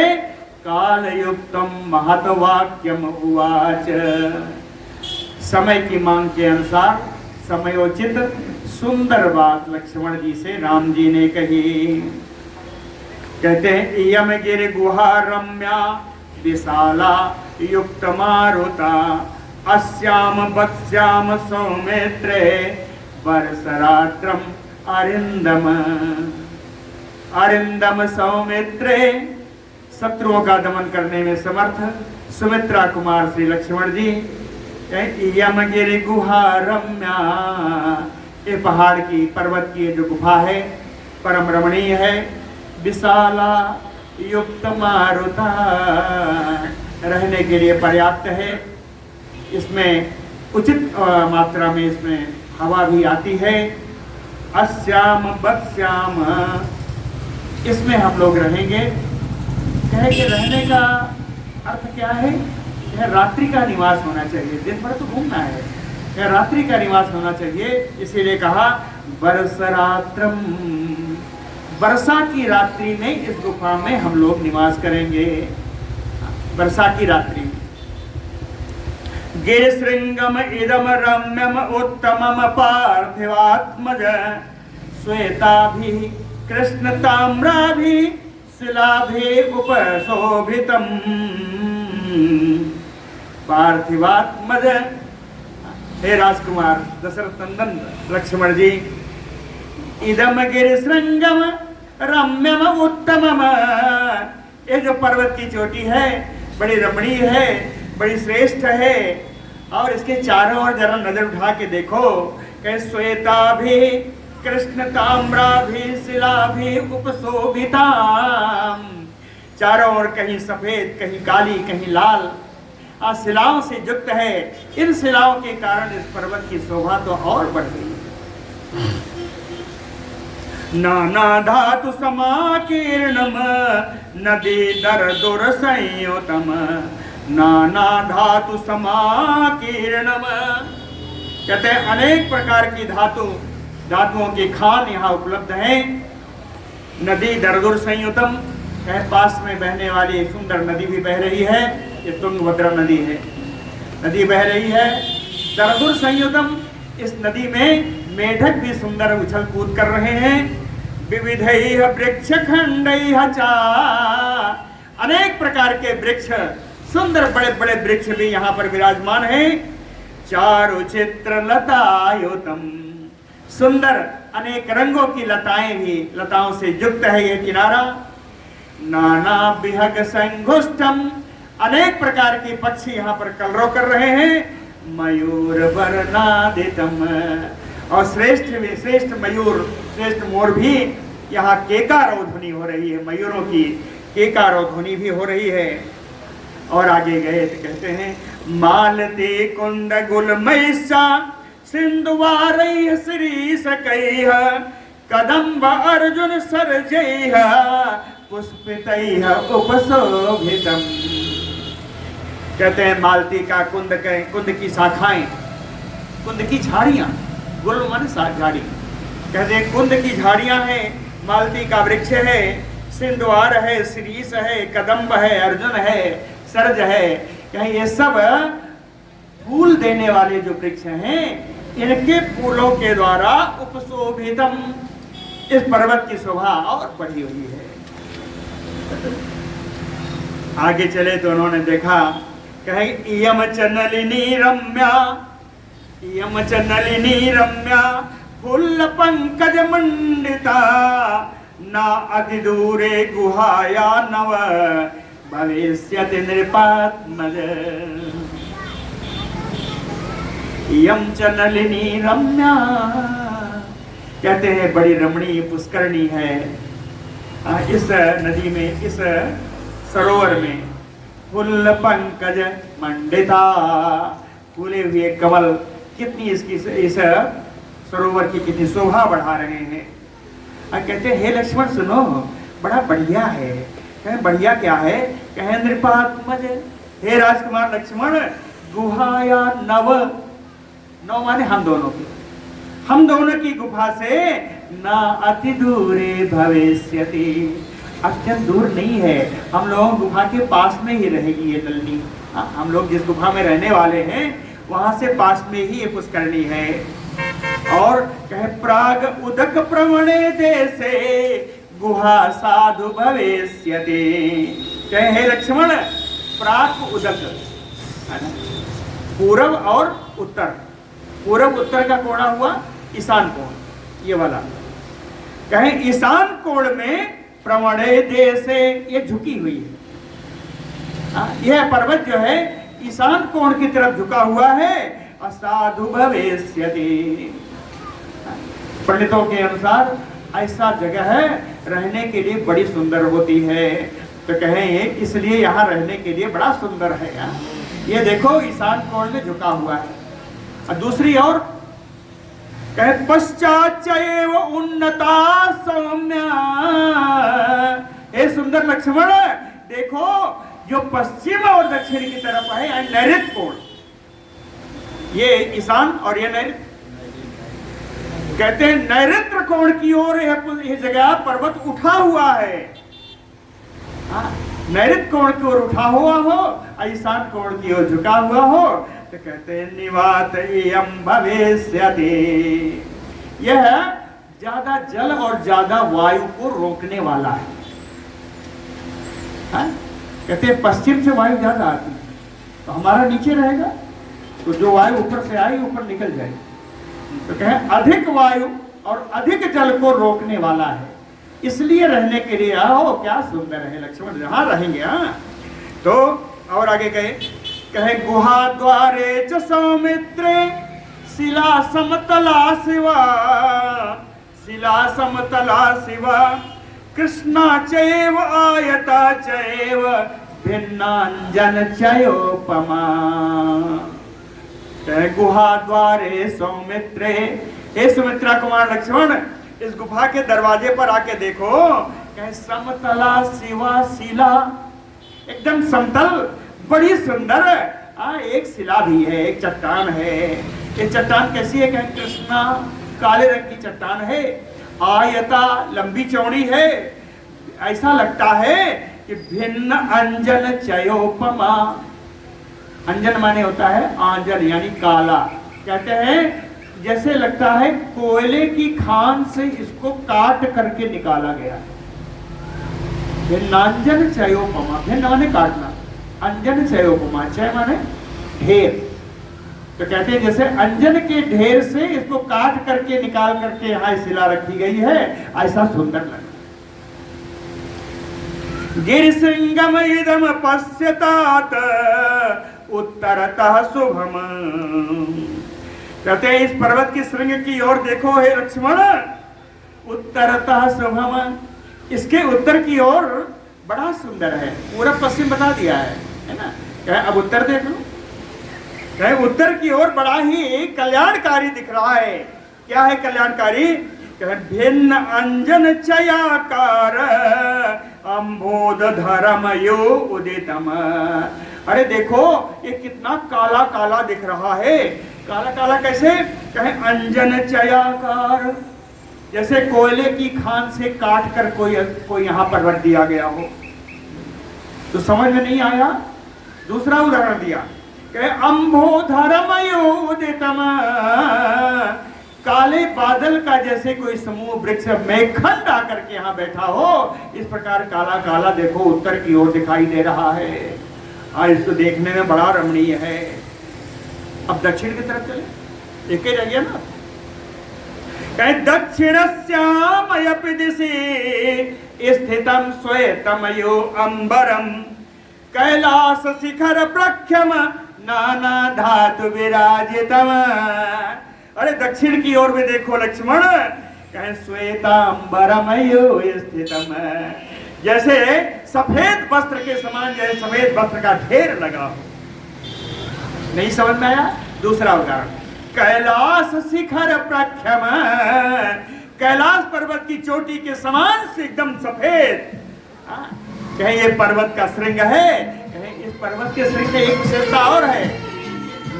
कालयुक्तम महत्वाक्यम उवाच, समय की मांग के अनुसार समयोचित सुंदर बात लक्ष्मण जी से राम जी ने कही। कहते हैं इयम गिर गुहा रम्या विशाला युक्त मारुता अस्याम वत्स्याम सौमित्रे वर्षरात्रम अरिंदम। अरिंदम सौमित्रे, शत्रुओं का दमन करने में समर्थ सुमित्रा कुमार श्री लक्ष्मण जी। यमगिरि गुहा रम्या, ये पहाड़ की पर्वत की जो गुफा है परम रमणीय है। विशाला युक्त मारुता, रहने के लिए पर्याप्त है। इसमें उचित मात्रा में इसमें हवा भी आती है। अस्याम वत्स्याम, इसमें हम लोग रहेंगे। कहे कि रहने का अर्थ क्या है? यह रात्रि का निवास होना चाहिए, दिन भर तो घूमना है, यह रात्रि का निवास होना चाहिए। इसीलिए कहा वर्षरात्रम, वर्षा की रात्रि में इस गुफा में हम लोग निवास करेंगे, वर्षा की रात्रि। गिरिशृंगम इदम रम्यम उत्तमम पार्थिवात्मज श्वेताभि कृष्ण ताम्राभि शिलाभि उपशोभितम। पार्थिवात्मज, हे राजकुमार दशरथ नंदन लक्ष्मण जी, इदम गिरिशृंगम रम्यम उत्तमम, ये जो पर्वत की चोटी है बड़ी रमणीय है, बड़ी श्रेष्ठ है। और इसके चारों ओर जरा नजर उठा के देखो, कहे श्वेता भी कृष्ण ताम्रा भी शिला भी उपशोभिता। चारों ओर कहीं सफेद, कहीं काली, कहीं लाल शिलाओं से युक्त है। इन शिलाओं के कारण इस पर्वत की शोभा तो और बढ़ गई। नाना धातु समाकीर्णम नदी दर दुर संयुतम, नाना धातु समाकीर्णम। कहते हैं अनेक प्रकार की धातुओं के खान यहाँ उपलब्ध हैं। नदी दरदुर संयुतम, पास में बहने वाली सुंदर नदी भी बह रही है, ये तुंगभद्रा नदी है, नदी बह रही है। दरदुर संयुतम, इस नदी में मेढक भी सुंदर उछल कूद कर रहे हैं। विविधैः वृक्ष खंडैः च, अनेक प्रकार के वृक्ष सुंदर बड़े बड़े वृक्ष भी यहाँ पर विराजमान हैं। चारु चित्र लतायुतम, सुंदर अनेक रंगों की लताएं भी, लताओं से युक्त है ये किनारा। नाना विहग संघुष्टम, अनेक प्रकार के पक्षी यहाँ पर कलरव कर रहे हैं। मयूर वर्णादितम, और श्रेष्ठ मयूर, श्रेष्ठ मोर भी यहाँ केकारो ध्वनि हो रही है, मयूरों की केकारो ध्वनि भी हो रही है। और आगे गए तो कहते हैं मालती कुंड गुलमैसा सिंधुवारैः श्रीशकैः कदम्ब अर्जुन सरजैः पुष्पितैः उपशोभितम्। कहते हैं मालती का कुंद की शाखाएं, कुंद की झाड़ियां, गुल मन झाड़ी, कहते हैं कुंद की झाड़ियां हैं, मालती का वृक्ष है, सिंधुवार है, श्रीश है, कदम्ब है, अर्जुन है, सरज है। कहीं ये सब फूल देने वाले जो वृक्ष हैं, इनके फूलों के द्वारा उपशोभितम, इस पर्वत की शोभा और बढ़ी हुई है। आगे चले तो उन्होंने देखा, कहे इयम च नलिनी रम्या, इयम च नलिनी रम्या फुल्ल पंकज मंडिता ना अति दूरे गुहाया नव भविष्यति नृपात्मज। इयम च नलिनी रम्या, कहते हैं बड़ी रमणीय पुष्करणी है। इस नदी में, इस सरोवर में फुल्ल पंकज मंडिता, फूले हुए कमल कितनी इसकी, इस सरोवर की कितनी शोभा बढ़ा रहे हैं। कहते हैं हे लक्ष्मण सुनो, बड़ा बढ़िया है। कहें बढ़िया क्या है? कहें नृपात्मज, हे राजकुमार लक्ष्मण, गुहाया नव, नव माने हम दोनों की, हम दोनों की गुफा से ना अति दूरे भविष्यति, अत्यंत दूर नहीं है, हम लोग गुफा के पास में ही रहेगी ये नलिनी। हम लोग जिस गुफा में रहने वाले हैं वहां से पास में ही ये पुष्करणी है। और कहे प्राग उदक प्रवणे देशे गुहा साधु भविष्यति। कहे हे लक्ष्मण, प्राग उदक, पूर्व और उत्तर, पूर्व उत्तर का कोण हुआ ईशान कोण, ये वाला। कहे ईशान कोण में प्रवणे देशे, ये झुकी हुई है, यह पर्वत जो है ईशान कोण की तरफ झुका हुआ है। असाधु भविष्यति, पंडितों के अनुसार ऐसा जगह है रहने के लिए बड़ी सुंदर होती है। तो कहें इसलिए यहाँ रहने के लिए बड़ा सुंदर है। ये देखो ईशान कोण में झुका हुआ है। और दूसरी ओर कहे पश्चात चैव उन्नता सौम्या, हे सुंदर लक्ष्मण देखो जो पश्चिम और दक्षिण की तरफ है नैऋत्य कोण, ये ईशान और ये नैऋत्य। कहते हैं नैऋत्य कोण की ओर यह जगह पर्वत उठा हुआ है। नैऋत्य कोण की ओर उठा हुआ हो, ईशान कोण की ओर झुका हुआ हो, तो कहते हैं निवात इयं भविष्यति, यह ज्यादा जल और ज्यादा वायु को रोकने वाला है। कहते हैं पश्चिम से वायु ज्यादा आती है तो हमारा नीचे रहेगा, तो जो वायु ऊपर से आई ऊपर निकल जाएगी। तो कहें अधिक वायु और अधिक जल को रोकने वाला है, इसलिए रहने के लिए आओ। क्या सुंदर है लक्ष्मण, जहां रहेंगे। तो और आगे गए, कहे गुहा द्वारे च सौमित्रे शिला समतला शिवा, शिला समतला शिवा कृष्णा चैव आयता चैव भिन्नांजन चयोपमा। कहे गुहा द्वारे सौमित्रे, हे सुमित्रा कुमार लक्ष्मण इस गुफा के दरवाजे पर आके देखो। कहे समतला शिवा, शिला एकदम समतल, बड़ी सुंदर। एक शिला भी है, एक चट्टान है। ये चट्टान कैसी है? कहे कृष्णा, काले रंग की चट्टान है। आयता, लंबी चौड़ी है। ऐसा लगता है कि भिन्न अंजन चयोपमा, अंजन माने होता है आंजन यानी काला। कहते हैं जैसे लगता है कोयले की खान से इसको काट करके निकाला गया है। भिन्नांजन चयोपमा, भिन्न माने काटना, अंजन चय उपमा, चय माने ढेर। तो कहते हैं जैसे अंजन के ढेर से इसको काट करके निकाल करके यहाँ शिला रखी गई है, ऐसा सुंदर लगा। गिरिशृंगम इदम पश्यतात उत्तरतः शुभम। कहते हैं इस पर्वत की श्रृंग की ओर देखो हे लक्ष्मण, उत्तरतः शुभम, इसके उत्तर की ओर बड़ा सुंदर है। पूरा पश्चिम बता दिया है ना। कहे अब उत्तर देख लो, कहे उत्तर की ओर बड़ा ही कल्याणकारी दिख रहा है। क्या है कल्याणकारी? कहे भिन्न अंजन चयाकार अंबोध धर्म यो उदितम। अरे देखो ये कितना काला काला दिख रहा है। काला काला कैसे? कहे अंजन चयाकार, जैसे कोयले की खान से काट कर कोई यहाँ पर रख दिया गया हो। तो समझ में नहीं आया? दूसरा उदाहरण दिया, कहे अंबोधरमयोदितम, काले बादल का जैसे कोई समूह वृक्ष मेघखंड आकर के यहाँ बैठा हो, इस प्रकार काला काला देखो उत्तर की ओर दिखाई दे रहा है। इसको देखने में बड़ा रमणीय है। अब दक्षिण की तरफ चले, एक ही रह गया ना। कहे दक्षिणस्यामयपि दिशि स्थितं श्वेतमयो अंबरम कैलास शिखर प्रख्यम नाना धातु विराजितम। अरे दक्षिण की ओर भी देखो लक्ष्मण, कहे श्वेतांबरमयो स्थितम, जैसे सफेद वस्त्र के समान, जैसे सफेद वस्त्र का ढेर लगा हो। नहीं समझ में आया? दूसरा उदाहरण, कैलाश शिखर प्रख्यम, कैलाश पर्वत की चोटी के समान से एकदम सफेद। कहे ये पर्वत का श्रृंग है। कहे इस पर्वत के श्रृंग की एक विशेषता और है,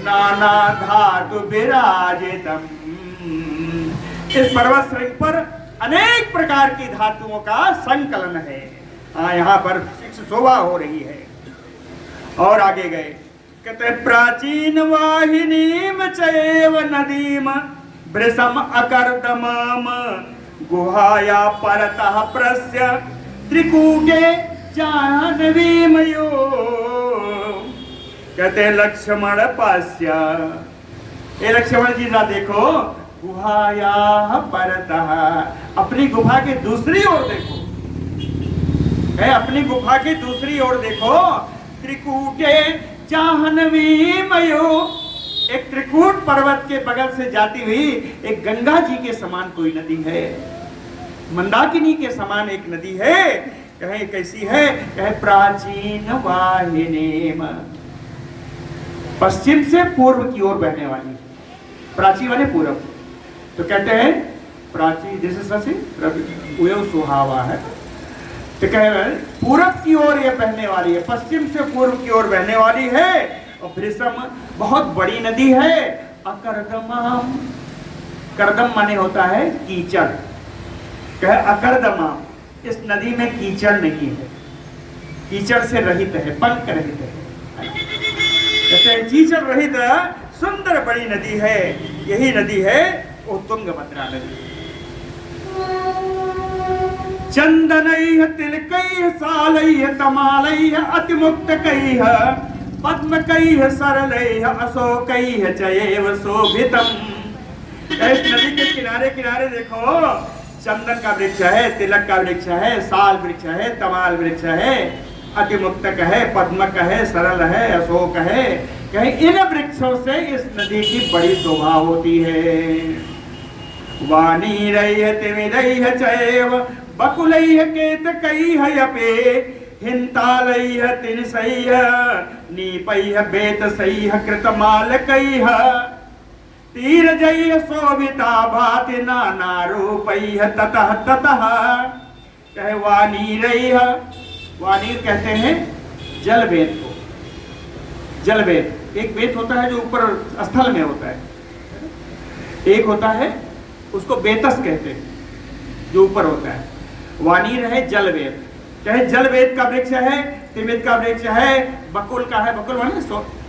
नाना धातु विराजितम। इस पर्वत श्रृंग पर अनेक प्रकार की धातुओं का संकलन है। यहाँ पर शोभा हो रही है। और आगे गए, कहते प्राचीन वाहिनीम चैव नदीम वृषम अकर्दमम गुहाया परतः प्रस्य त्रिकूटे जाह्नवीमयो। कहते लक्ष्मण पास्य, ये लक्ष्मण जी ना देखो, गुहाया परतः, अपनी गुफा के दूसरी ओर देखो, अपनी गुफा की दूसरी ओर देखो। त्रिकूटे जाह्नवीमयो, एक त्रिकूट पर्वत के बगल से जाती हुई एक गंगा जी के समान कोई नदी है, मंदाकिनी के समान एक नदी है। कहे कैसी है? कहे प्राचीन वाहिनीम, पश्चिम से पूर्व की ओर बहने वाली। प्राची वाले पूर्व, तो कहते हैं प्राची जैसे ससी रवि सुहावा है। तो कहे पूरब की ओर ये बहने वाली है, पश्चिम से पूर्व की ओर बहने वाली है। और वृषम बहुत बड़ी नदी है। अकर्दम, कर्दम माने होता है कीचड़। कहे अकर्दम, इस नदी में कीचड़ नहीं है, कीचड़ से रहित है, पंख रहित है। कहते हैं कीचड़ रहित सुंदर बड़ी नदी है। यही नदी है वो तुंगभद्रा नदी। चंदनैः तिलकैः सालैः तमालैः अतिमुक्तकैः पद्मकैः सरलैः अशोकैः चैव शोभितम्। इस नदी के किनारे किनारे देखो, चंदन का वृक्ष है, तिलक का वृक्ष है, साल वृक्ष है, तमाल वृक्ष है, अतिमुक्तक है, पद्मक है, सरल है, अशोक है। कहीं इन वृक्षों से इस नदी की बड़ी शोभा होती है। वाणीरैः तिमिरैः चैव बकुलैः केतकैः यपे हिन्तालैः तिनसैः नीपैः बेतसैः कृतमालकैः तीरजैः शोभिता भाति नाना रूपैः ततः ततः। कहे वाणीरैः, वाणीर कहते हैं जल वेद को। जल वेद एक वेद होता है जो ऊपर स्थल में होता है, एक होता है उसको बेतस कहते हैं जो ऊपर होता है। वाणीर है जल वेद। चाहे जल वेद का वृक्ष है, तिमित का वृक्ष है, बकुल का है, बकुल माने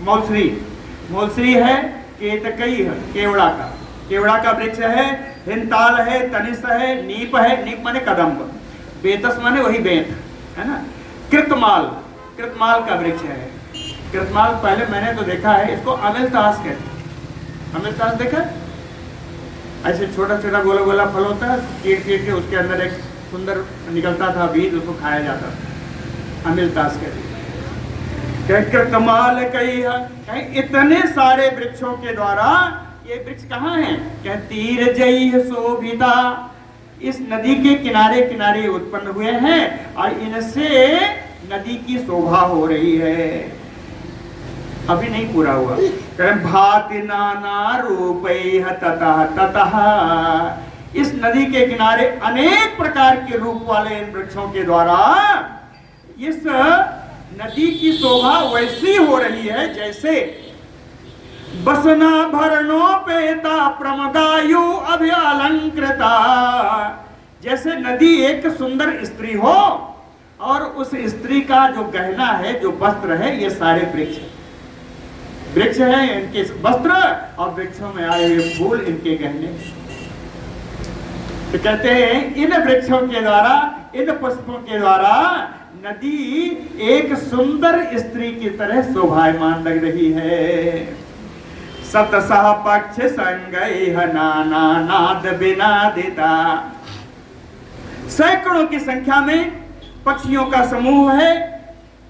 मौलश्री, मौलश्री है, केतकई है, केवड़ा का वृक्ष है, हिंताल है, तनिष है, नीप है, नीप माने कदम्ब, बेतस माने वही बेत है ना। कृतमाल, कृतमाल का वृक्ष है। कृतमाल पहले मैंने तो देखा है, इसको अमिलतास कहते हैं। अमिलतास देखा? ऐसे छोटा छोटा गोला गोला फल होता है, कीट के उसके अंदर एक सुंदर निकलता था बीज, उसको खाया जाता था, अमिलतास कहते हैं। कृतमाल कहीं इतने सारे वृक्षों के द्वारा, ये वृक्ष कहाँ है? क्या तीर जई शोभिता, इस नदी के किनारे किनारे उत्पन्न हुए हैं और इनसे नदी की शोभा हो रही है। अभी नहीं पूरा हुआ। भाति नाना रूपैः ततः ततः, इस नदी के किनारे अनेक प्रकार के रूप वाले इन वृक्षों के द्वारा इस नदी की शोभा वैसी हो रही है जैसे बसना भरणोपेता प्रमदायु अभ्यलंकृता, जैसे नदी एक सुंदर स्त्री हो और उस स्त्री का जो गहना है, जो वस्त्र है, ये सारे वृक्ष हैं, इनके वस्त्र और वृक्षों में आए हुए फूल इनके गहने। तो कहते हैं इन वृक्षों के द्वारा, इन पुष्पों के द्वारा नदी एक सुंदर स्त्री की तरह शोभायमान लग रही है। सतसह पक्ष संगैः नाना नाद विनादिता, सैकड़ों की संख्या में पक्षियों का समूह है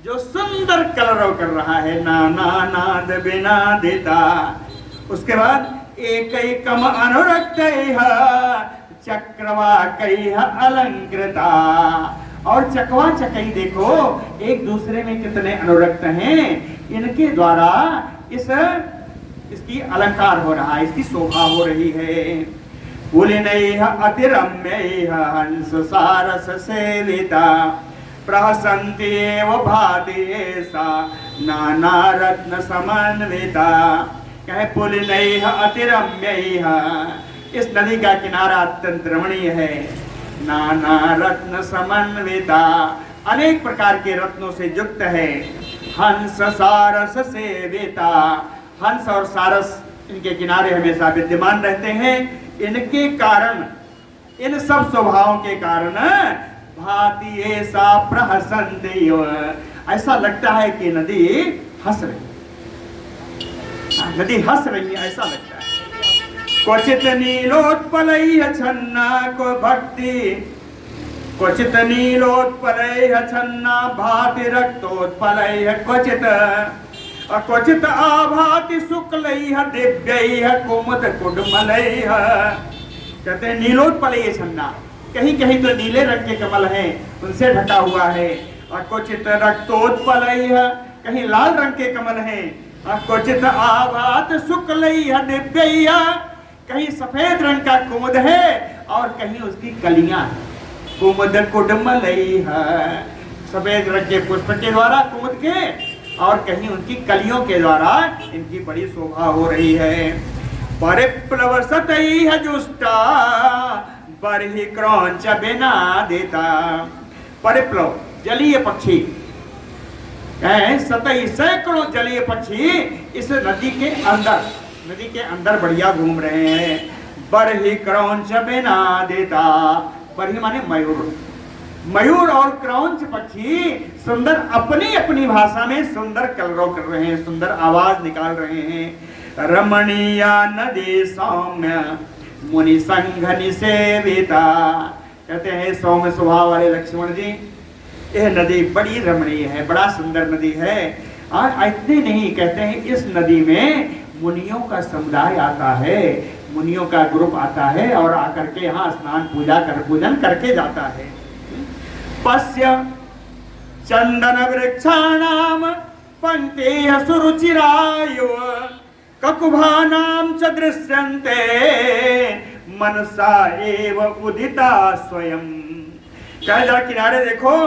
जो सुंदर कलरव कर रहा है, नाना नाद विनादिता। उसके बाद एकैकम अनुरक्तैः चक्रवाकैः अलंकृता, और चकवा चकई देखो एक दूसरे में कितने अनुरक्त हैं, इनके द्वारा इसकी अलंकार हो रहा है, इसकी शोभा हो रही है। पुलिनैः अतिरम्यैः हंस सारस सेविता प्रहसन्ति एव भाति सा नाना रत्न समन्विता। कहे पुलिनैः अतिरम्यैः, इस नदी का किनारा अत्यंत रमणीय है। नाना रत्न समन्विता, अनेक प्रकार के रत्नों से युक्त है। हंस सारस सेविता, हंस और सारस इनके किनारे हमेशा विद्यमान रहते हैं। इनके कारण, इन सब स्वभावों के कारण भाति ऐसा प्रहसन्ति, ऐसा लगता है कि नदी हंस रही, नदी हंस रही है, ऐसा लगता है। क्वचित नीलोत्पलैः छन्ना को भक्ति, क्वचित नीलोत्पलैः छन्ना भाति रक्तोत्पलैः क्वचित, क्वचित आभाति शुक्लैः दिव्यैः कुमुद कुड्मलैः। कहते हैं नीलोत्पलैः छन्ना, कहीं कहीं तो नीले रंग के कमल हैं, उनसे ढका हुआ है। और क्वचित रक्तोत्पलैः, कहीं लाल रंग के कमल हैं। और क्वचित आभात शुक्लैः दिव्यैः, कहीं सफेद रंग का कुमुद है और कहीं उसकी कलियां हैं। कुमुद कुड्मलैः, सफेद रंग के पुष्प के द्वारा कुमुद के, और कहीं उनकी कलियों के द्वारा इनकी बड़ी शोभा हो रही है। परिप्लवसतैः जुष्टा बर्हि क्रौंच विनादिता, परिप्लव जलीय पक्षी, सतही सैकड़ों जलीय पक्षी इस नदी के अंदर बढ़िया घूम रहे हैं। बर्हि क्रौंच विनादिता, बर्हि माने मयूर, मयूर और क्रौंच पक्षी सुंदर अपनी अपनी भाषा में सुंदर कलरव कर रहे हैं, सुंदर आवाज निकाल रहे हैं। रमणीया नदी सौम्य मुनि संघ निसेविता, कहते हैं सौम्य स्वभाव वाले लक्ष्मण जी, यह नदी बड़ी रमणीय है, बड़ा सुंदर नदी है। और इतने नहीं, कहते हैं इस नदी में मुनियों का समुदाय आता है, मुनियों का ग्रुप आता है और आकर के यहाँ स्नान पूजन करके जाता है। पश्य चंदन वृक्षाणाम पंक्तेः सुरुचिरायो ककुभानां च दृश्यन्ते मनसा एव उदिता स्वयं। कहे जरा किनारे देखो,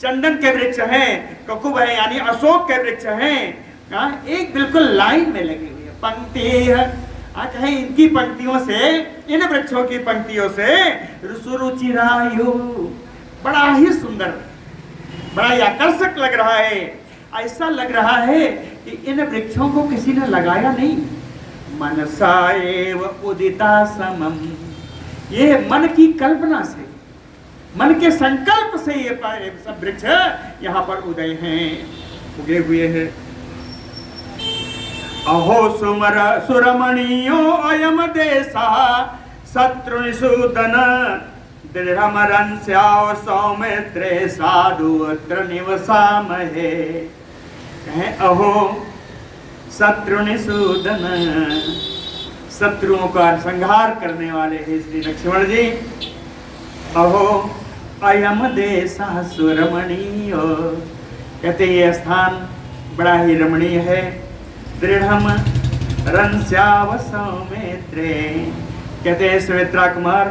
चंदन के वृक्ष हैं, ककुभ है यानी अशोक के वृक्ष हैं, एक बिल्कुल लाइन में लगी हुई है। पंक्ति है, कहीं इनकी पंक्तियों से, इन वृक्षों की पंक्तियों से सुरुचिरायु, बड़ा ही सुंदर, बड़ा ही आकर्षक लग रहा है। ऐसा लग रहा है कि इन वृक्षों को किसी ने लगाया नहीं। मनसा एव उदिता समम, ये मन की कल्पना से, मन के संकल्प से ये सब वृक्ष यहाँ पर उदय हैं, उगे हुए हैं। अहो सुमर सुरमणीयो अयम देशा शत्रुनिसूदन दृढ़मरंस्याव सौमित्रे साधु अत्र निवसामहे। कहें अहो शत्रुनिसूदन, शत्रुओं का संहार करने वाले हैं श्री लक्ष्मण जी। अहो अयम देशा सुरमणीय, कहते ये स्थान बड़ा ही रमणीय है। दृढ़म रंस्याव सौमित्रे, कहते हैं सुमित्रा कुमार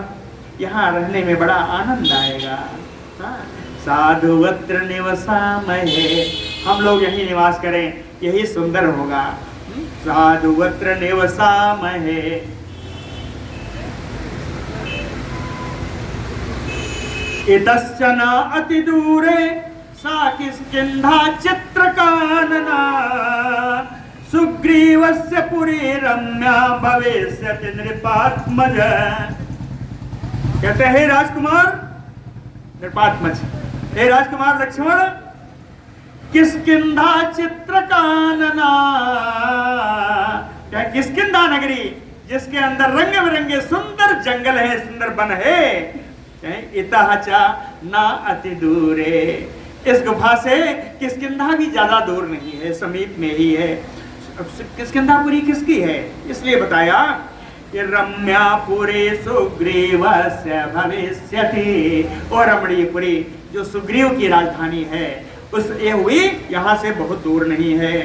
यहाँ रहने में बड़ा आनंद आएगा। साधुवत्र निवसामहे, हम लोग यही निवास करें, यही सुंदर होगा। साधुवत्र निवसामहे। इतश्चन अति दूरे सा किष्किंधा चित्रकानना सुग्रीवस्य पुरी रम्या भविष्यति नृपात्मज। कहते हैं राजकुमार नृपात्मज, हे राजकुमार लक्ष्मण, किष्किंधा चित्रकानना, क्या किष्किंधा नगरी जिसके अंदर रंग बिरंगे सुंदर जंगल है, सुंदर वन है। इतः च न अति दूरे, इस गुफा से किष्किंधा भी ज्यादा दूर नहीं है, समीप में ही है। किष्किंधापुरी किसकी है इसलिए बताया कि रम्यापुरी सुग्रीवस्य भविष्यति, और रमणीयपुरी जो सुग्रीव की राजधानी है उस ये हुई यहाँ से बहुत दूर नहीं है।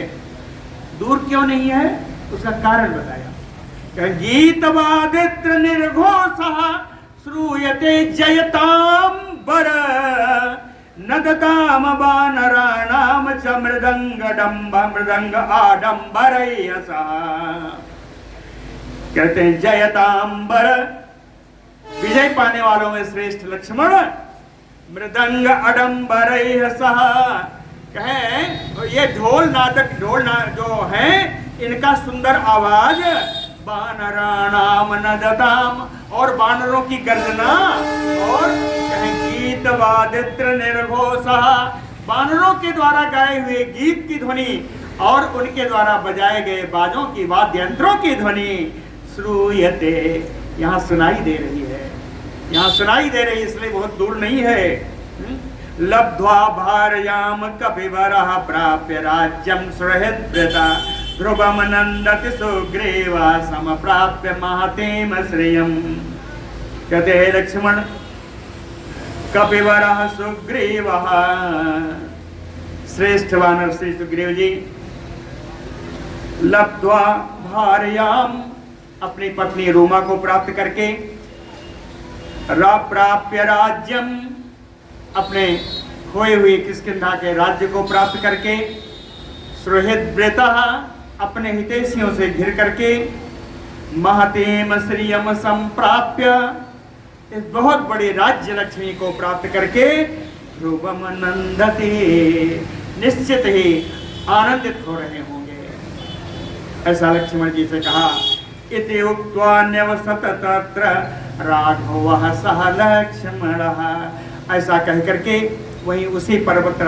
दूर क्यों नहीं है उसका कारण बताया। गीतवादित्र निर्घोषः श्रूयते जयताम बर नदताम वानराणाम च मृदंग आडंबरयसा। कहते हैं जयतांबर, विजय पाने वालों में श्रेष्ठ लक्ष्मण, मृदंग आडंबरयसा, कहें ये ढोल जो है इनका सुंदर आवाज, वानराणाम नदताम, और वानरों की गर्जना, और कहें गीत वादित्र निर्घोषा, वानरों के द्वारा गाए हुए गीत की ध्वनि और उनके द्वारा बजाए गए बाजों की वाद्य यंत्रों की ध्वनि श्रूयते, यहाँ सुनाई दे रही है, यहाँ सुनाई दे रही, इसलिए बहुत दूर नहीं है। लब्ध्वा भारयाम कपिवरः प्राप्य राज्यम सुहृद्वृता ध्रुवम नंदति सुग्रीवा समप्राप्य महतीम श्रियम। कहते हैं लक्ष्मण, कपिवरः सुग्रीवः, श्रेष्ठ वानर श्री सुग्रीव जी, लब्ध्वा भार्याम, अपनी पत्नी रूमा को प्राप्त करके, प्राप्य राज्यम, अपने खोए हुए किष्किंधा के राज्य को प्राप्त करके, सुहृद्वृतः, अपने हितैषियों से घिर करके, महतीम श्रियम संप्राप्य, इस बहुत बड़ी राज्य लक्ष्मी को प्राप्त करके, ध्रुवम नंदति, निश्चित ही आनंदित हो रहे होंगे, ऐसा लक्ष्मण जी से कहा। इति उक्त्वा न्यवसत तत्र राघवः सह लक्ष्मणः, ऐसा कह करके वहीं उसी पर्वत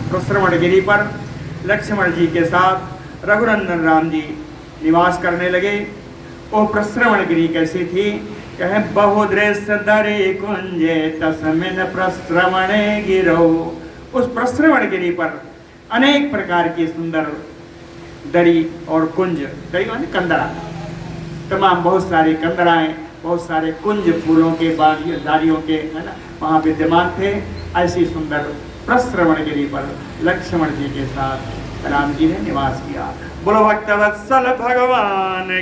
प्रस्रवणगिरी पर लक्ष्मण जी के साथ रघुनंदन राम जी निवास करने लगे। वो प्रस्रवणगिरी कैसी थी? कहें बहुदृश्य दरे कुंजे तस्मिन् प्रस्रवणे गिरौ, उस प्रस्रवणगिरी पर अनेक प्रकार की सुंदर दरी और कुंज, दरी माने कंदरा, तमाम बहुत सारी कंदराएं, बहुत सारे कुंज फूलों के डालियों के, है ना, वहाँ विद्यमान थे। ऐसी सुंदर प्रस्रवणगिरी पर लक्ष्मण जी के साथ राम जी ने निवास किया। बोलो भक्तवत्सल भगवान